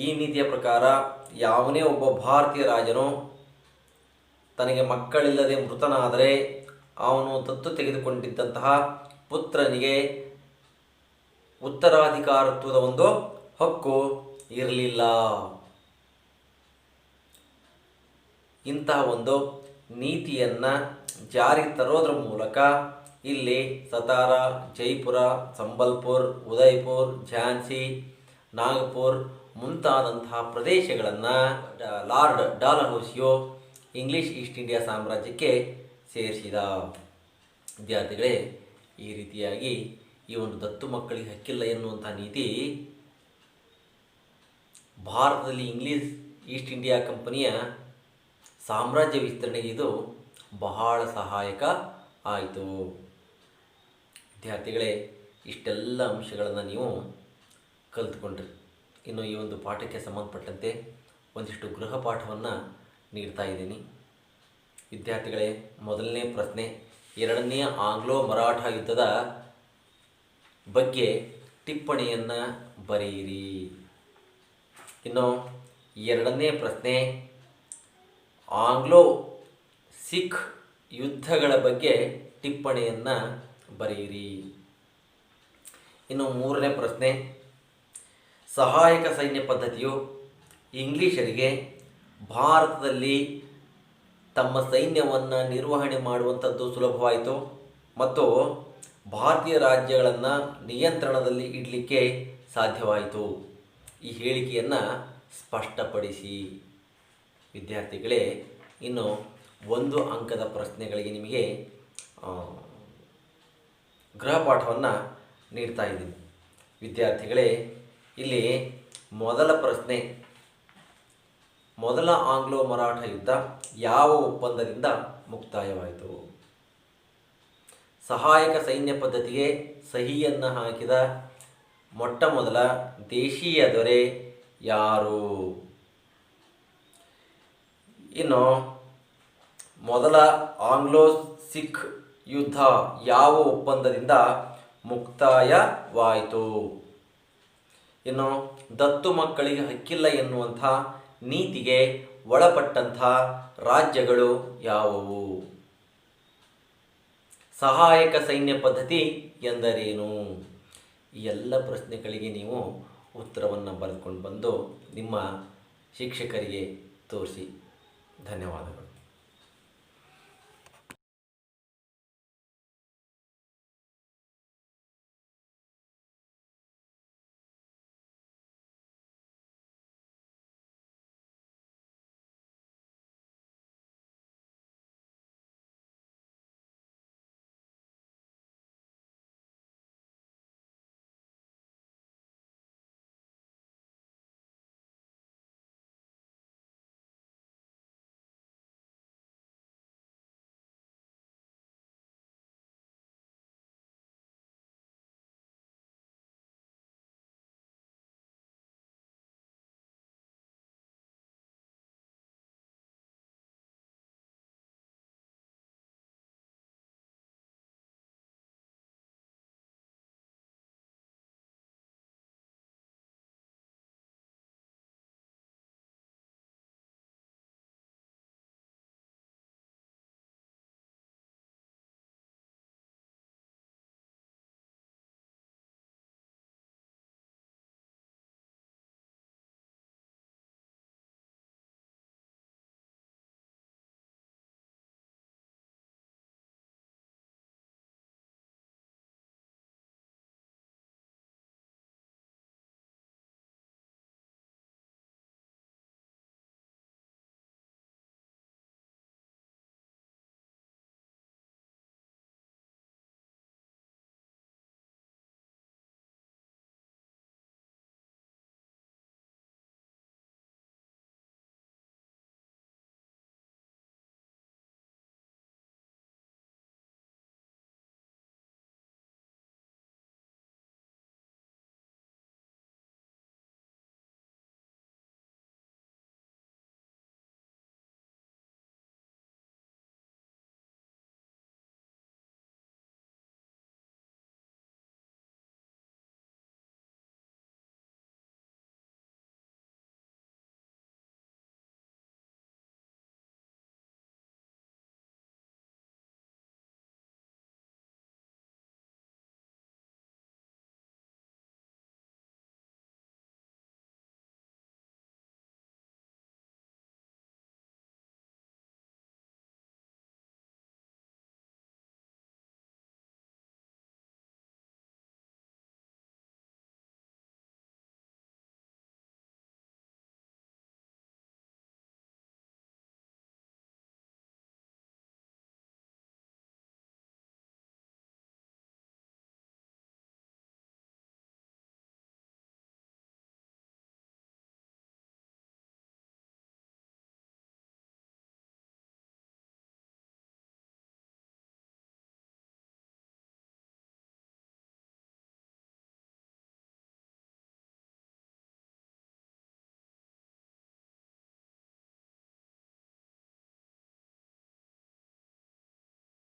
ಈ ನೀತಿಯ ಪ್ರಕಾರ ಯಾವನೇ ಒಬ್ಬ ಭಾರತೀಯ ರಾಜನು ತನಗೆ ಮಕ್ಕಳಿಲ್ಲದೆ ಮೃತನಾದರೆ ಅವನು ದತ್ತು ತೆಗೆದುಕೊಂಡಿದ್ದಂತಹ ಪುತ್ರನಿಗೆ ಉತ್ತರಾಧಿಕಾರತ್ವದ ಒಂದು ಹಕ್ಕು ಇರಲಿಲ್ಲ. ಇಂತಹ ಒಂದು ನೀತಿಯನ್ನು ಜಾರಿಗೆ ತರೋದ್ರ ಮೂಲಕ ಇಲ್ಲಿ ಸತಾರ, ಜೈಪುರ, ಸಂಬಲ್ಪುರ್, ಉದಯ್ಪುರ್, ಝಾನ್ಸಿ, ನಾಗಪುರ್ ಮುಂತಾದಂತಹ ಪ್ರದೇಶಗಳನ್ನು ಲಾರ್ಡ್ ಡಾಲ್ಹೌಸಿಯು ಇಂಗ್ಲೀಷ್ ಈಸ್ಟ್ ಇಂಡಿಯಾ ಸಾಮ್ರಾಜ್ಯಕ್ಕೆ ಸೇರಿಸಿದ. ವಿದ್ಯಾರ್ಥಿಗಳೇ, ಈ ರೀತಿಯಾಗಿ ಈ ಒಂದು ದತ್ತು ಮಕ್ಕಳಿಗೆ ಹಕ್ಕಿಲ್ಲ ಎನ್ನುವಂಥ ನೀತಿ ಭಾರತದಲ್ಲಿ ಇಂಗ್ಲೀಷ್ ಈಸ್ಟ್ ಇಂಡಿಯಾ ಕಂಪನಿಯ ಸಾಮ್ರಾಜ್ಯ ವಿಸ್ತರಣೆಗೆ ಇದು ಬಹಳ ಸಹಾಯಕ ಆಯಿತು. ವಿದ್ಯಾರ್ಥಿಗಳೇ, ಇಷ್ಟೆಲ್ಲ ಅಂಶಗಳನ್ನು ನೀವು ಕಲಿತುಕೊಂಡ್ರಿ. ಇನ್ನು ಈ ಒಂದು ಪಾಠಕ್ಕೆ ಸಂಬಂಧಪಟ್ಟಂತೆ ಒಂದಿಷ್ಟು ಗೃಹ ಪಾಠವನ್ನು ನೀಡ್ತಾ ಇದ್ದೀನಿ. ವಿದ್ಯಾರ್ಥಿಗಳೇ, ಮೊದಲನೇ ಪ್ರಶ್ನೆ, ಎರಡನೆಯ ಆಂಗ್ಲೋ ಮರಾಠ ಯುದ್ಧದ ಬಗ್ಗೆ ಟಿಪ್ಪಣಿಯನ್ನು ಬರೆಯಿರಿ. ಇನ್ನು ಎರಡನೇ ಪ್ರಶ್ನೆ, ಆಂಗ್ಲೋ ಸಿಖ್ ಯುದ್ಧಗಳ ಬಗ್ಗೆ ಟಿಪ್ಪಣಿಯನ್ನು ಬರೆಯಿರಿ. ಇನ್ನು ಮೂರನೇ ಪ್ರಶ್ನೆ, ಸಹಾಯಕ ಸೈನ್ಯ ಪದ್ಧತಿಯು ಇಂಗ್ಲಿಷರಿಗೆ ಭಾರತದಲ್ಲಿ ತಮ್ಮ ಸೈನ್ಯವನ್ನು ನಿರ್ವಹಣೆ ಮಾಡುವಂಥದ್ದು ಸುಲಭವಾಯಿತು ಮತ್ತು ಭಾರತೀಯ ರಾಜ್ಯಗಳನ್ನು ನಿಯಂತ್ರಣದಲ್ಲಿ ಇಡಲಿಕ್ಕೆ ಸಾಧ್ಯವಾಯಿತು. ಈ ಹೇಳಿಕೆಯನ್ನು ಸ್ಪಷ್ಟಪಡಿಸಿ. ವಿದ್ಯಾರ್ಥಿಗಳೇ, ಇನ್ನು 1 ಅಂಕದ ಪ್ರಶ್ನೆಗಳಿಗೆ ನಿಮಗೆ ಗೃಹಪಾಠವನ್ನು ನೀಡ್ತಾ ಇದ್ದೀನಿ. ವಿದ್ಯಾರ್ಥಿಗಳೇ, ಇಲ್ಲಿ ಮೊದಲ ಪ್ರಶ್ನೆ, ಮೊದಲ ಆಂಗ್ಲೋ ಮರಾಠ ಯುದ್ಧ ಯಾವ ಒಪ್ಪಂದದಿಂದ ಮುಕ್ತಾಯವಾಯಿತು? ಸಹಾಯಕ ಸೈನ್ಯ ಪದ್ಧತಿಗೆ ಸಹಿಯನ್ನು ಹಾಕಿದ ಮೊಟ್ಟ ಮೊದಲ ದೇಶೀಯ ದೊರೆ ಯಾರು? ಇನ್ನು ಮೊದಲ ಆಂಗ್ಲೋ ಸಿಖ್ ಯುದ್ಧ ಯಾವ ಒಪ್ಪಂದದಿಂದ ಮುಕ್ತಾಯವಾಯಿತು? ಇನ್ನು ದತ್ತು ಮಕ್ಕಳಿಗೆ ಹಕ್ಕಿಲ್ಲ ಎನ್ನುವಂಥ ನೀತಿಗೆ ಒಳಪಟ್ಟಂಥ ರಾಜ್ಯಗಳು ಯಾವುವು? ಸಹಾಯಕ ಸೈನ್ಯ ಪದ್ಧತಿ ಎಂದರೇನು? ಈ ಎಲ್ಲ ಪ್ರಶ್ನೆಗಳಿಗೆ ನೀವು ಉತ್ತರವನ್ನು ಬರೆದುಕೊಂಡು ಬಂದು ನಿಮ್ಮ ಶಿಕ್ಷಕರಿಗೆ ತೋರಿಸಿ. ಧನ್ಯವಾದಗಳು.